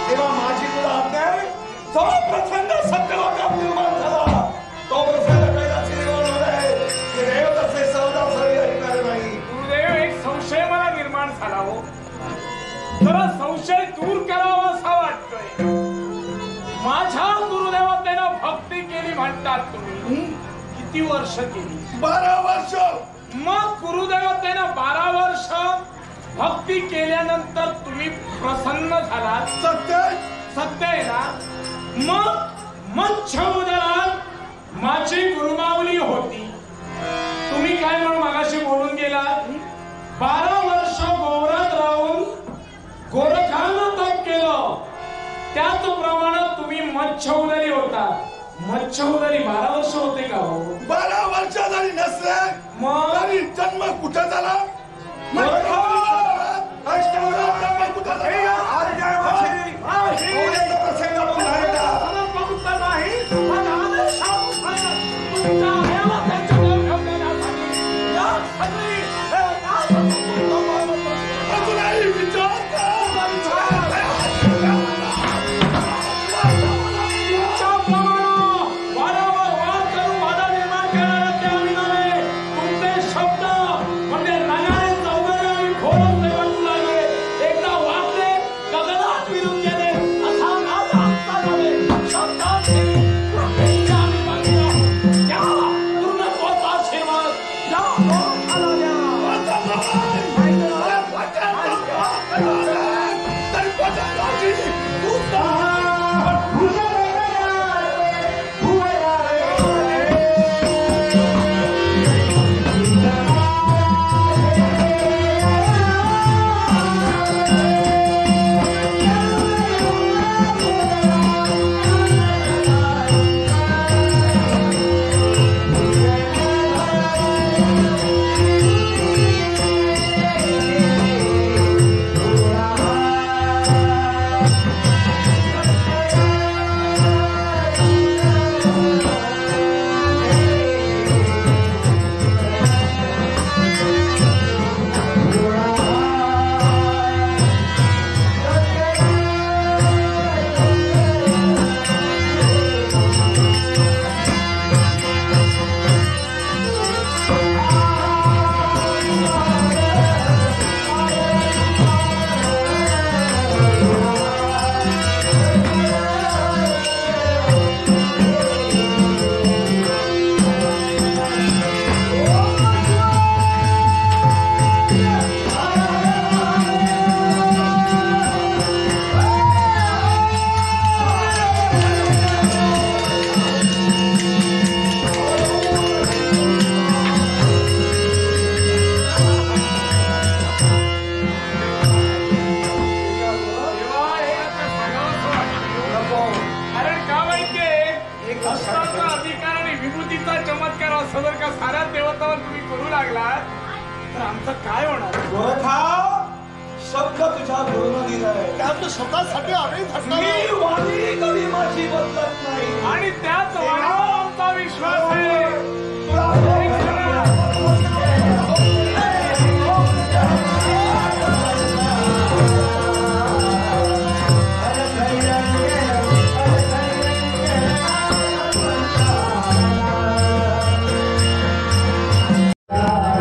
तेव्हा माझी तुला आज्ञा आहे जो प्रसंग सत्यलोकात निर्माण झाला तो प्रसंग कैलासी निर्माण आहे की देव तसे सहजा सहज ऐकणार नाही. गुरुदेव एक संशय मला निर्माण झाला हो. जरा संशय दूर करावा असा वाटतोय. माझ्या गुरुदेवाने भक्ती केली म्हणतात तुम्ही. किती वर्ष केली? 12 वर्ष. मग गुरुदेवाने 12 वर्ष भक्ती केल्यानंतर तुम्ही प्रसन्न झालात. सत्य आहे ना? मग मच्छा उदरात माझी गुरुमावली होती. तुम्ही काय म्हणून मागाशी बोलून गेला 12 वर्ष गोवरात राहून गोरखानं तप केलं त्याचप्रमाणे तुम्ही मच्छा उदरी होता. मच्छा उदरी 12 वर्ष होते का हो? 12 वर्ष जरी नसले मग तरी जन्म कुठे झाला? स्वतःसाठी आम्ही माझी बदलत नाही आणि त्याच आमचा विश्वास आहे. Ah!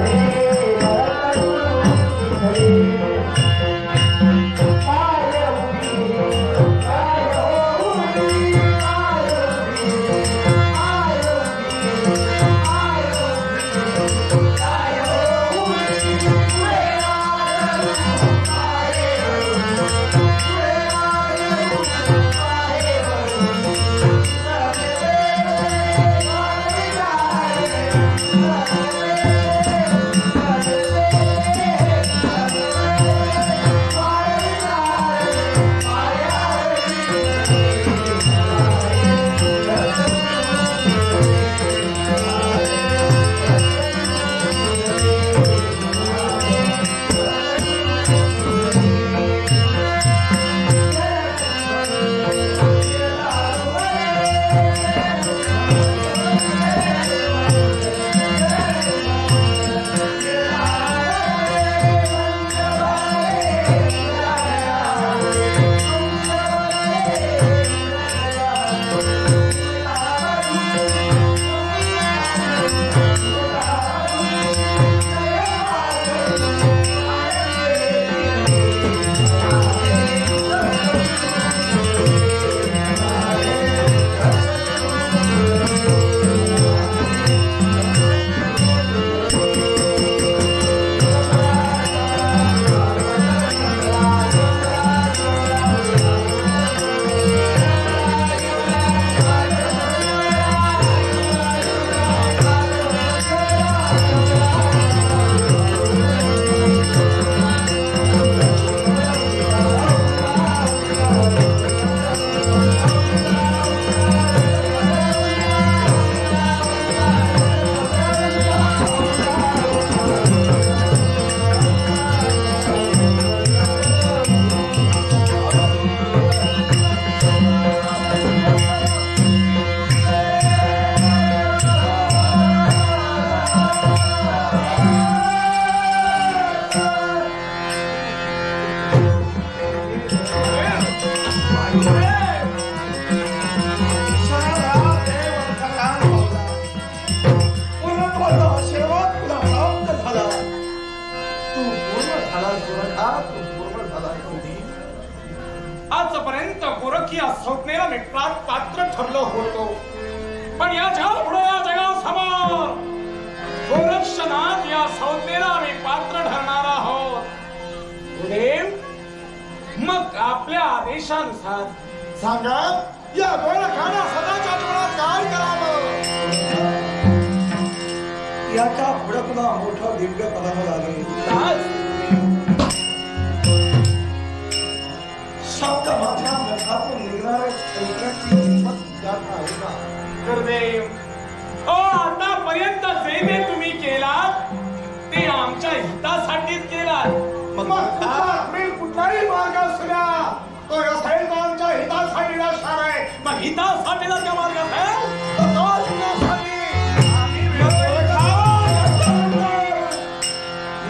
आजपर्यंत गोरख या संज्ञेला मी पात्र ठरलो होतो, पण याच्या पुढे या जगासमोर गोरक्षनाथ या संज्ञेला मी पात्र ठरणार आहोत. गुरुदेव, मग आपल्या आदेशानुसार सांगा या गोरखाला सदाच्या जीवनात काय करावं? याच्या पुढे तुला मोठं दिव्य करावं लागेल. शब्द माझ्या मुखातून निघणारे ऐकण्याची हिंमत जात आहे का? गुरुदेव, आतापर्यंत जे जे तुम्ही केलात ते आमच्या हितासाठीच केलात. मग कुठलाही मार्ग असल्या तो असेल तर आमच्या हितासाठी असणार आहे. मग हितासाठीला त्या मार्ग असेल तर तो हितासाठी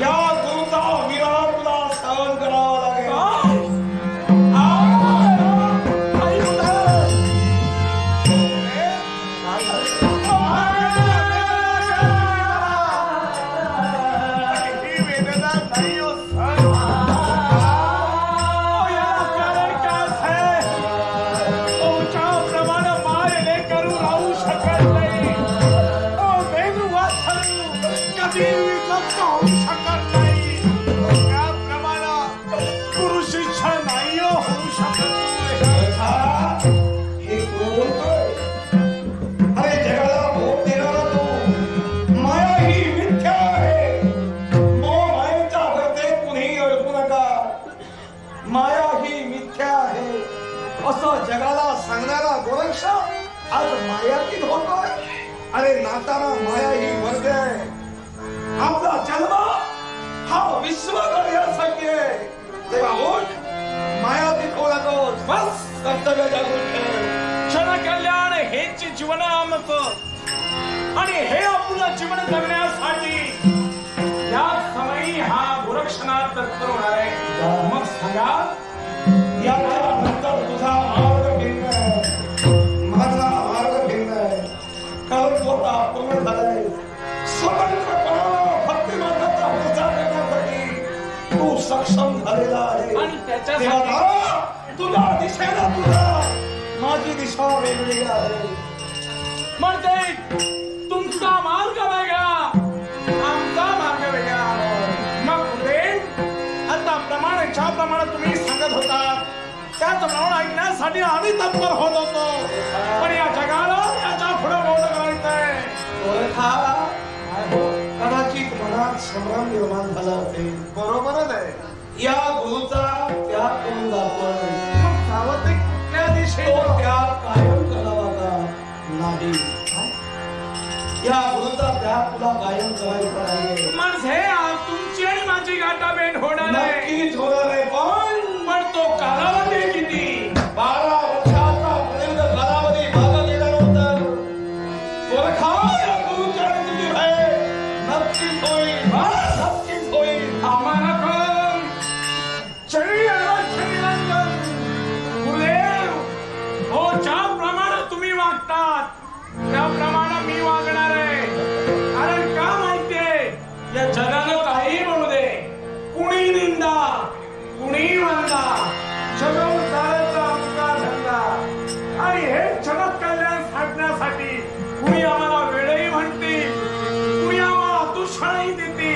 या गुरुचा विराट तुला सहन करावा लागेल. जगाला सांगणारा गोरक्ष आज मायातीत होतोय. अरे नाताना माया ही वर्ग आहे. आपला जन्म हा विश्वकर्यासाठी आहे. तेव्हा उठ, मायातीत होऊ नकोस. बस कर्तव्य जागृत ठेव. जनकल्याण हेच जीवन आमचं, आणि हे आपलं जीवन जगण्यासाठी या समयी हा गोरक्षनाथ तत्पर होणार आहे. मग सांगा, याच्यानंतर तुझा मार्ग भिन्न आहे, माझा मार्ग भिन्न आहे. कारण तो आता पूर्ण झालाय. स्वतंत्रपणा भक्तिमार्गाचा प्रचार करण्यासाठी तू सक्षम झालेला आहे. आणि त्याच्यासाठी तुझ्या दिशेला तुझा, माझी दिशा वेगळी आहे. म्हणते तुमचा मार्ग वेगळा, आमचा मार्ग वेगळा. मग पुढे आता ज्याप्रमाणे तुम्ही सांगत होता त्याचप्रमाणे ऐकण्यासाठी आम्ही तत्पर होत होतो, पण या जगाला याच्या पुढे बोलणं करायचंय. कदाचित मनात संभ्रम निर्माण झाला असेल. बरोबरच आहे. या गुरुचा त्याग करून जातोय. मग सावत्रिक कुठल्या दिशेने तो त्याग कायम करावा का? नाही. या गुरुचा त्याग तुला कायम करायचा आहे. माणसे तुमची आणि माझी गाठाभेट होणार आहे. नक्कीच होणार आहे. पण तो कालावधी किती? 12 वर्षाचा प्रदीर्घ कालावधी मागे गेल्यानंतर गोरखा या गुरुच्या तुझी भेट नक्कीच होईल. नक्कीच होईल. आम्हाला कळून चळी निरंजन गुरुदेव, हो ज्याप्रमाणे तुम्ही वागतात त्याप्रमाणे मी वागणार आहे. कारण का माहितीये, या जगानं काही म्हणू दे, कुणी निंदा कुणी वंदा, जगवतारचा आमचा धंदा. आणि हे जगत कल्याण साधण्यासाठी कुणी आम्हाला वेळही म्हणतील, कुणी आम्हाला दूषणही देतील.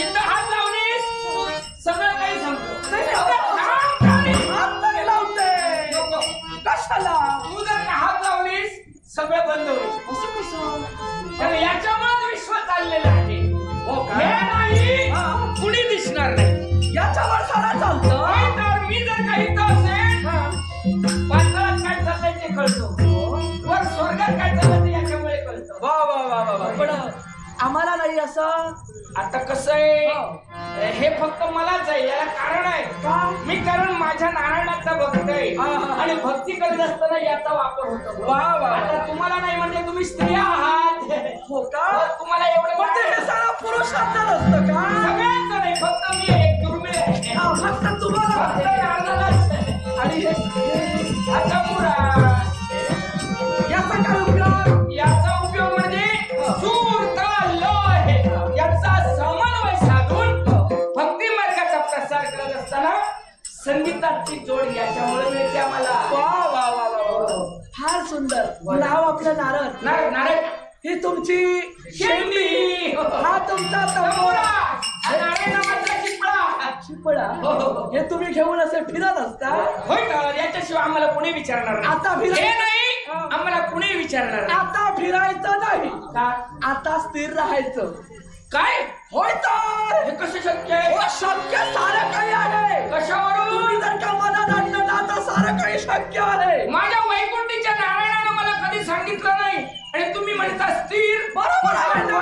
इथं हात लावलीस सगळं काही सांगतो. नाही, हात नाही लावते. नको. कशाला? तू जर का हात लावलीस सगळं बंद होईल. असं कसं? तर याच्यामुळे विश्व चाललेलं आहे. हो का? हे नाही कुणी दिसणार नाही. याच्यावर सारा चालतं. होय तर मी जर काही असेल पाताळात काय चाललंय ते कळतो. वर स्वर्गात काय चाललंय ते याच्यामुळे कळतं. वा वा वा वा वा. पण आम्हाला नाही असं. आता कसं आहे हे फक्त मलाच आहे. याला कारण आहे का? मी कारण माझ्या नारायणाचा भक्त आहे आणि भक्ती करत असताना याचा वापर होतो. वा वा. आता तुम्हाला नाही म्हणजे तुम्ही स्त्रिया आहात. हो का? तुम्हाला एवढं पण ते हे सारा पुरुषांना नसतं का? सगळ्यांचं नाही फक्त मी एक दुर्मिळ आहे. फक्त तुम्हाला. फक्त नारदालाच आहे. आणि आता पुरा याचा काय उपयोग? याचा उपयोग म्हणजे सूर ताल लय याचा समन्वय साधून भक्ती मार्गाचा प्रसार करत असताना संगीताची जोड याच्यामुळे मिळते आम्हाला. वा वा वा वा. फार सुंदर. नाव आपलं नारद. नारद ही तुमची शेंडी. हा तुमचा तंबोरा. नारायण नामाचा चिपळा. चिपळा. हे तुम्ही घेऊन असे फिरत असता. होय तर याच्याशिवाय आम्हाला कोणी विचारणार नाही. आता हे नाही आम्हाला कुणी विचारणार नाही. आता फिरायचं नाही का? आता स्थिर राहायचं. काय होय तर. हे कसं शक्य आहे? हो, शक्य सारं काही आहे. कशावरून? तुम्ही जर का मनात आणलं ना तर सारं काही शक्य आहे. माझ्या वैकुंठीच्या नारायणानं मला कधी सांगितलं नाही आणि तुम्ही म्हणता स्थिर. बरोबर आहे ना?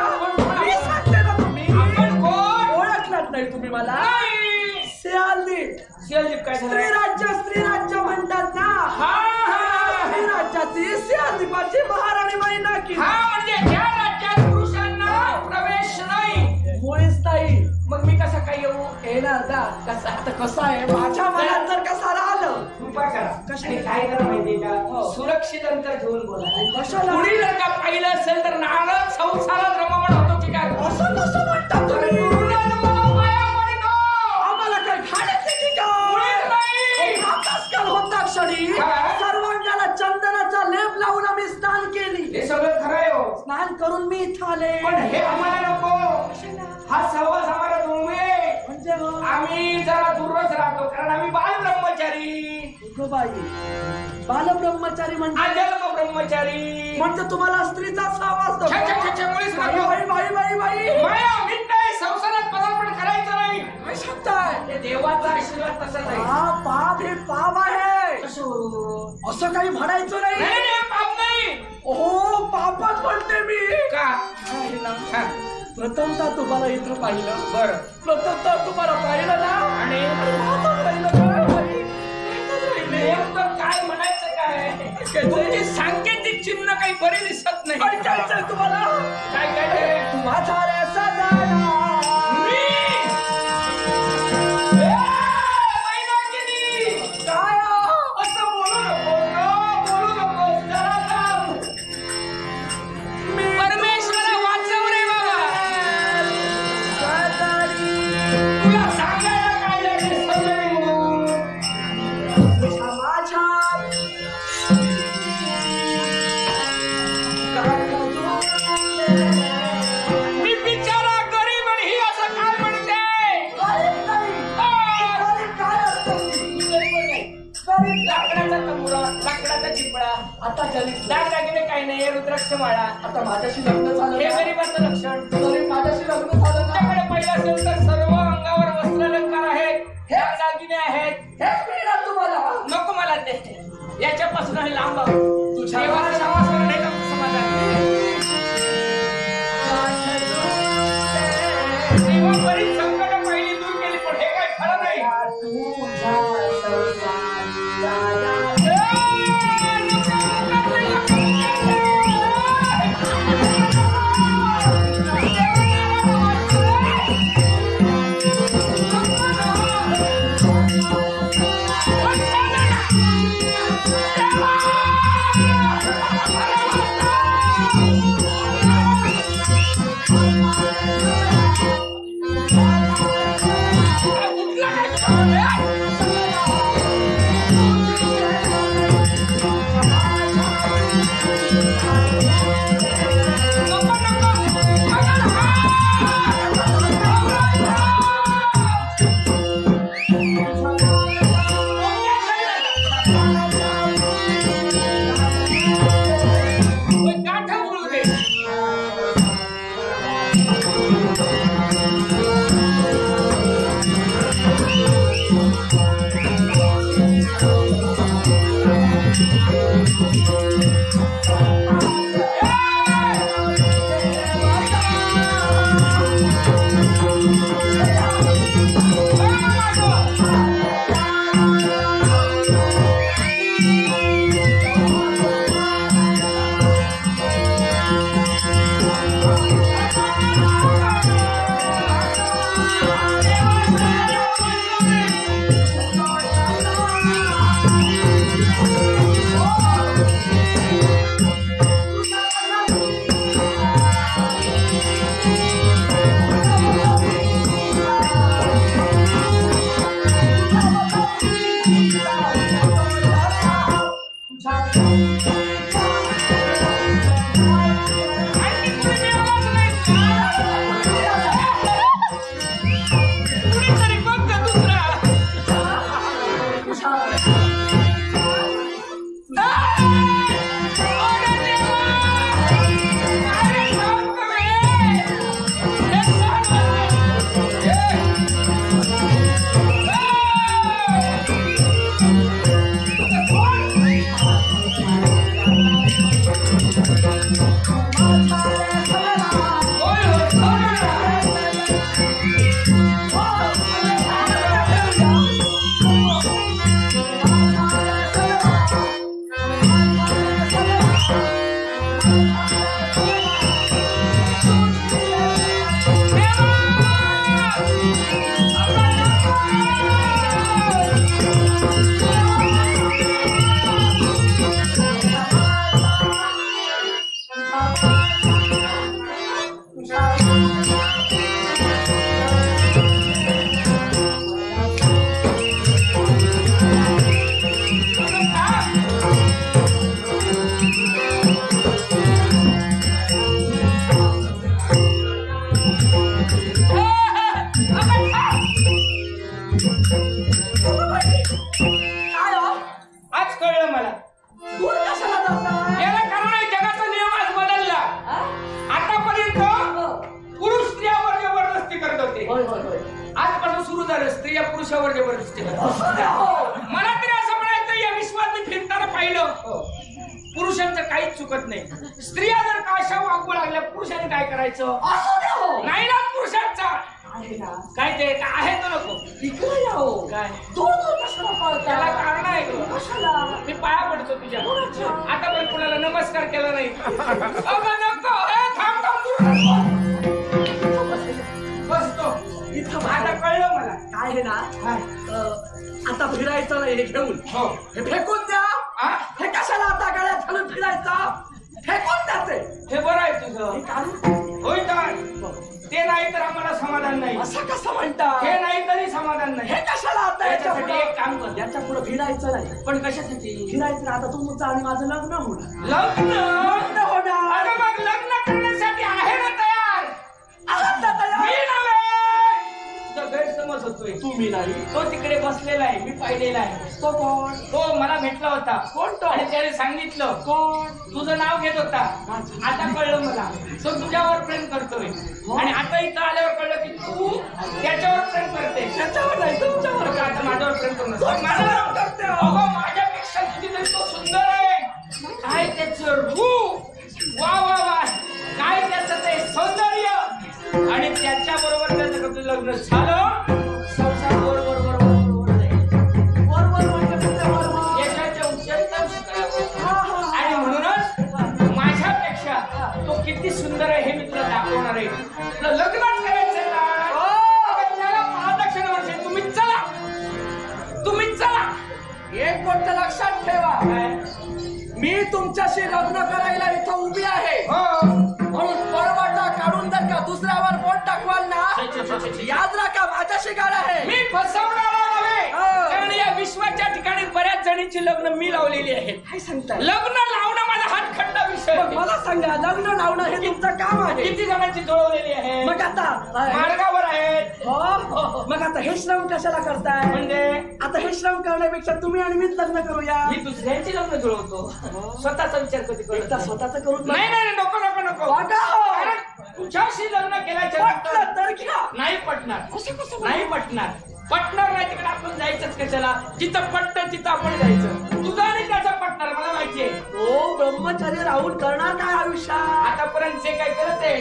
मी सांगते ना. तुम्ही आपण कोण? ओळखलात नाही तुम्ही मला. नाही. सियालदीप. सियालदीप काय झालं? स्त्री राज्य म्हणतात ना. हा हा स्त्री राज्याची सियालदीपाची महाराणी महिना की. हा म्हणजे ज्या राज्यात पुरुषांना प्रवेश नाही. मुळीच नाही. मग मी कसा काय येऊ? येणार का? कसं आता कसं आहे माझ्या मनात जर कसं राहिलं. कृपा करा. कशाने काय करा माहितीये का? सुरक्षित अंतर घेऊन बोला. कशाला? कुणी जर का पाहिलं असेल तर नारद संसारात रममाण होतो की काय? असं कसं म्हणता तुम्ही? आम्हाला काय खाण्याचे की काय? आकाशकाल होता क्षणी सर्वांगाला चंदनाचा लेप लावून आम्ही स्नान केली. हे सगळं खरं आहे हो. स्नान करून मी इथं आले. पण हे आम्हाला नको. हा सहवास आम्हाला दुर्मिळ. म्हणजे आम्ही जरा दूरच राहतो कारण आम्ही बाल ब्रह्मचारी. बाई बालब्रह्मचारी म्हणजे अजन्म ब्रह्मचारी. म्हणजे तुम्हाला स्त्रीचा सहवास छे, छे, छे, छे, मुळीच बाई नको. बाई बाई बाई बाई. माया अमित नाही. संसारात पदार्पण करायचं नाही. काय सांगताय? हे देवाचा आशीर्वाद तसा नाही. हा पाप हे पाप आहे. कसं? असं काही म्हणायचं नाही नाही. नाही, पाप नाही. हो पापच म्हणते मी. का? हा. प्रथमतः तुम्हाला इथं पाहिलं. बरं. प्रथमतः तुम्हाला पाहिलं ना. आणि पापच राहिलं काय बाई? इथंच राहिले. नेमकं काय म्हणायचं काय? तुमची सांकेतिक चिन्ह काही बरे दिसत नाही. काय करायचंय तुम्हाला? काय काय ते? माझा रे सदाना. मी? ए, मैनाकिनी! काय असं बोलू नकोस गं, बोलू नकोस. जरा थांब. परमेश्वरा वाचव रे बाबा. तुला सांगायला काय लागले सगळे म्हणून. माझ्या मी बिचारा गरीब आणि ही असं काय म्हणते? लाकडाचा तंबुरा, लाकडाचा चिपळा, आता गरीब दागदागिने काही नाही, रुद्राक्ष माळा. आता माझ्याशी लग्न झालं हे ना? गरीबाचं लक्षण. गरीब माझ्याशी लग्न झालं ना? तुमच्याकडे पहिलं असेल तर सर्व अंगावर वस्त्रालंकार आहेत, हे दागिने आहेत. हेच मिळणार तुम्हाला. नको मला ते. याच्यापासून आणि लांब तुझ्या देवाचा नावास नाही का समाधान. देवा बरीच संकट पहिली दूर केली पण हे काय खरं नाही. झालं स्त्रिया पुरुषावर जबरदस्ती करतात. मला तरी असं म्हणायचं या विश्वात मी फिरताना पाहिलं पुरुषांचं काहीच चुकत नाही. स्त्रिया जर का अशा वागू लागल्या पुरुषांनी काय करायचं नाही ना पुरुषांचा काय ते आहे तर नको काय त्याला कारण आहे मी पाया पडतो तुझ्या आतापर्यंत कुणाला नमस्कार केला नाही. नको थांब बसतो इथं आता कळलं मला काय आहे ना आता फिरायचं नाही हे घेऊन हे फेकून द्या. हे कशाला आता गळ्यात घालून फिरायचं फेकून द्याचे. हे बरं आहे तुझं होय काय ते नाही तर आम्हाला समाधान नाही. असं कसं म्हणता हे नाही तरी समाधान नाही. हे कशाला आता याच्यासाठी एक काम कर याच्या पुढे फिरायचं नाही. पण कशासाठी फिरायचं आता तुमचं आणि माझं लग्न होणार. लग्न होणार अगं मग लग्न करण्यासाठी आहे ना तयार आहात ना तयार? मी नव्हे तुझा गैरसमज होतोय. तुम्ही नाही तो तिकडे बसलेला आहे मी पाहिलेला आहे. तो कोण तो मला भेटला होता. कोण तो? आणि त्याने सांगितलं कोण तुझं नाव घेत होता. आता कळलं मला तो तुझ्यावर प्रेम करतोय. आणि आता इथं आल्यावर कळलं की तू त्याच्यावर प्रेम करते. त्याच्यावर नाही तुमच्यावर. बरं, आता माझ्यावर प्रेम करू नका. माझ्यावर प्रेम करते. अगं, माझ्यापेक्षा तुझी तरी तो सुंदर आहे. काय त्याचं रूप वा वा वा काय त्याचं ते सौंदर्य आणि त्याच्या बरोबर त्याचं तुझं लग्न झालं संसार बरोबर यशाच्या उच्चतम शिखरावर. आणि म्हणूनच माझ्यापेक्षा तो किती सुंदर आहे हे मी तुला दाखवणार आहे. तुला लग्नच करायचं का त्याला महादक्षिण वर्षे तुम्ही चला एक गोष्ट लक्षात ठेवा मी तुमच्याशी लग्न करायला इथं उभी आहे म्हणून पळवाटा काढून जर का दुसऱ्यावर बोट टाकवाल ना याद राखा माझ्याशी गाड आहे. मी फसवणारा नव्हे कारण या विश्वाच्या ठिकाणी बऱ्याच जणींची लग्न मी लावलेली आहेत. काय सांगताय? लग्न लावणं माझा हातखंडा विषय मग मला सांगा लग्न लावणं हे तुमचं काम आहे. किती जणांची जुळवलेली आहे मग आता मार्गावर आहेत. मग आता हे श्रम कशाला करताय? म्हणजे आता हे श्रम करण्यापेक्षा तुम्ही आणि मीच लग्न करूया. मी दुसऱ्यांची लग्न जुळवतो स्वतःचा विचार कधी एकदा स्वतःच करून नाही नाही नको नको नको कारण तुझ्याशी लग्न केल्याच्या तर घ्या. नाही पटणार नाही पटणार नाही तिकडे आपण जायचंच कशाला. जिथं पटतं तिथं आपण जायचं. तुझं आणि त्याचं पटणार मला माहितीये. तो ब्रह्मचर्य राहून करणार काय आयुष्यात? आतापर्यंत जे काय करत आहे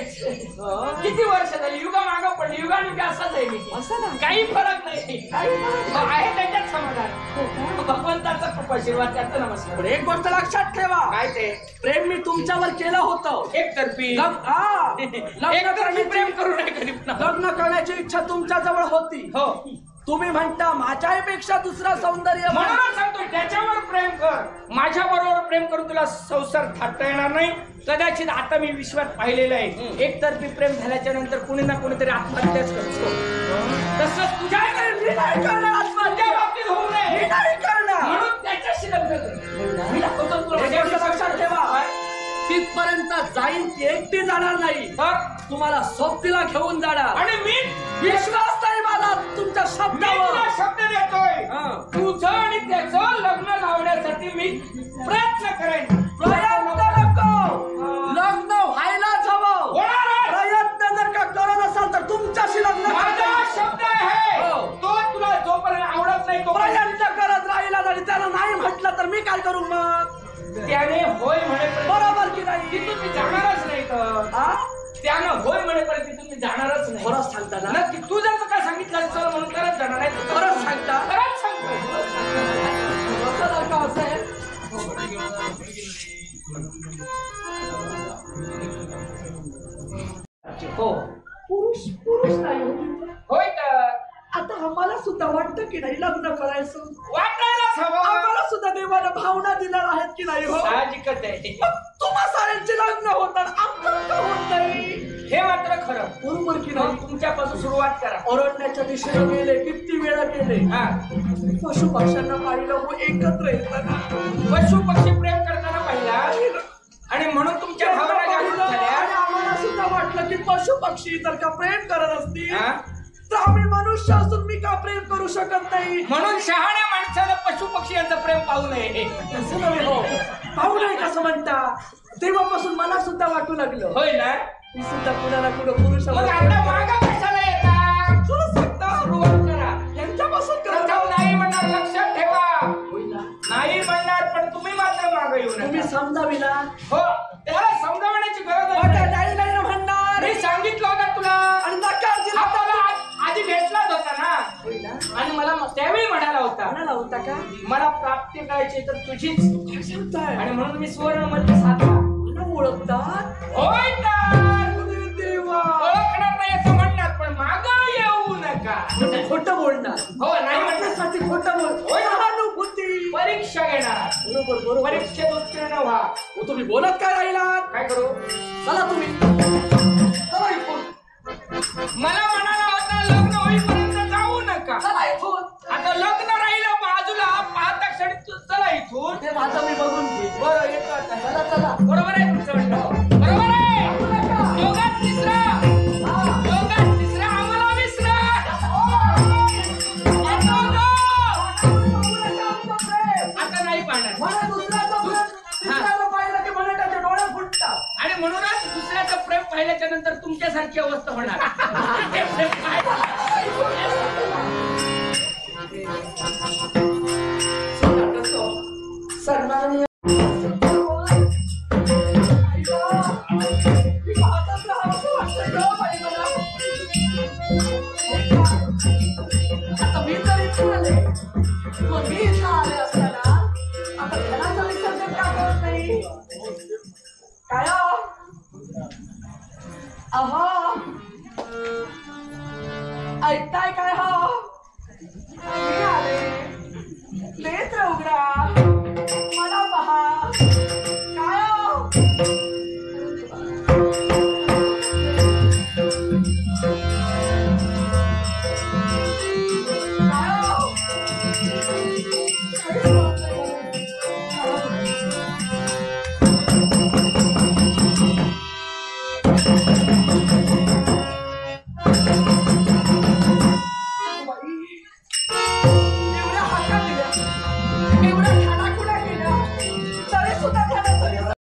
किती वर्ष झाली युगा मागं पडली युगानुगी असंच आहे मी. असं ना काही फरक नाही आहे त्याच्यात समाधान. भगवंताचा खूप आशीर्वाद त्याचा नमस्कार. पण एक गोष्ट लक्षात ठेवा काय ते प्रेम मी तुमच्यावर केलं होतं एकतर्फी लग्न प्रेम करू नये कधी लग्न करण्याची इच्छा तुमच्या जवळ होती. हो तुम्ही म्हणता माझ्यापेक्षा दुसरा सौंदर्य म्हणूनच सांगतो त्याच्यावर प्रेम कर. माझ्या बरोबर प्रेम करून तुला संसार थाटता येणार नाही. कदाचित आता मी विश्वात पाहिलेलं आहे एकतर्फी प्रेम झाल्याच्या नंतर कुणी ना कुणीतरी आत्महत्याच करतो. तसंच तुझ्याकडे मी नाही करणार आत्महत्या बाबतीत होऊ नये मी नाही करणार म्हणून त्याच्याशी लग्न कर. मी दाखवतो तुला लक्षात ठेवा तिथपर्यंत जाईन ती एकटी जाणार नाही तुम्हाला सोबतीला घेऊन जाणार. आणि मी विश्वास नाही मला तुमच्या शब्दावर शब्द देतोय तुझं आणि त्याचं लग्न लावण्यासाठी मी प्रयत्न करेन. प्रयत्न नको लग्न व्हायलाच हवं. प्रयत्न जर का करत असाल तर तुमच्याशी लग्न माझा शब्द आहे तो तुला जोपर्यंत आवडत नाही तो प्रयत्न करत राहिला आणि त्याला नाही म्हटलं तर मी काय करू मग? त्याने होय म्हणेपर्यंत बरोबर की नाही तिथून मी जाणारच नाही. तर त्यानं होय म्हणेपर्यंत तिथून मी जाणारच नाही. खरंच सांगता ना नक्की तू जर काय सांगितलं चल म्हणून करत जाणार आहे. खरंच सांगता खरंच सांगतो. हो पुरुष नाही होय तर आता आम्हाला सुद्धा वाटतं की नाही लग्न करायचं. वाटायलाच हवं. आम्हाला सुद्धा देवाला भावना दिल्या आहेत की नाही हो साहजिकच आहे. तुम्हा साऱ्यांचे लग्न होतात आमचं का होत नाही? हे मात्र खरं बरोबर की नाही? तुमच्यापासून सुरुवात करा. अरण्याच्या दिशेने गेले किती वेळा गेले पशु पक्ष्यांना पाहिलं हो एकत्र येताना पशु पक्षी प्रेम करताना पाहिला आणि म्हणून तुमच्या भावना जागृत झाल्या. आणि आम्हाला सुद्धा वाटलं की पशु पक्षी जर का प्रेम करत असतील तर आम्ही मनुष्य असून मी का प्रेम करू शकत नाही. म्हणून शहाण्या माणसाला पशु पक्षी यांचं प्रेम पाहू नये. तसं नव्हे हो पाहू नये कसं म्हणता. तेव्हापासून मला सुद्धा वाटू लागलं होय ना मी सुद्धा कुणाला कुठं पुरुष मग आता मागं कशाला येतात? तुला सांगता सुरुवात करा. होता का? मला प्राप्ती करायची तर तुझीच काय सांगताय? आणि म्हणून मी सुवर्ण मध्ये साधला. मला ओळखतात? होय तर अरे देवा! ओळखणार नाही असं म्हणणार पण माग येऊ नका. म्हणजे खोटं बोलणार. हो नाही म्हणणार. आपल्यासाठी खोटं बोल. होय. सहानुभूती. परीक्षा घेणार. बरोबर बरोबर. परीक्षेत उत्तीर्ण व्हा. मग तुम्ही बोलत काय राहिलात? काय करू? चला तुम्ही. चला इथून. मला म्हणाला होता लग्न होईपर्यंत जाऊ नका. चला इथून. आता लग्न राहिलं बाजूला पाहता क्षणी तू चला इथून. ते माझं मी बघून घे. बरं येतो आता. चला चला. बरोबर आहे तुमचं म्हणणं. बरोबर आहे. दोघात तिसरा. दोघात तिसरा आम्हाला विसरा. येतो गं. आता नाही पाहणार. मला दुसऱ्याचं पाहिलं की मला त्याचे डोळे फुटतात. आणि म्हणूनच दुसऱ्याचं प्रेम पाहिल्याच्या नंतर तुमच्यासारखी अवस्था होणार. सन्माननीय आता मी तर इथून आले. मग मी इथं आले असताना आता घराचं विसर्जन का करत नाही? काय हो? अहो ऐकताय काय हो? मी आले. नेत्र उघडा. मला पहा. काय हो?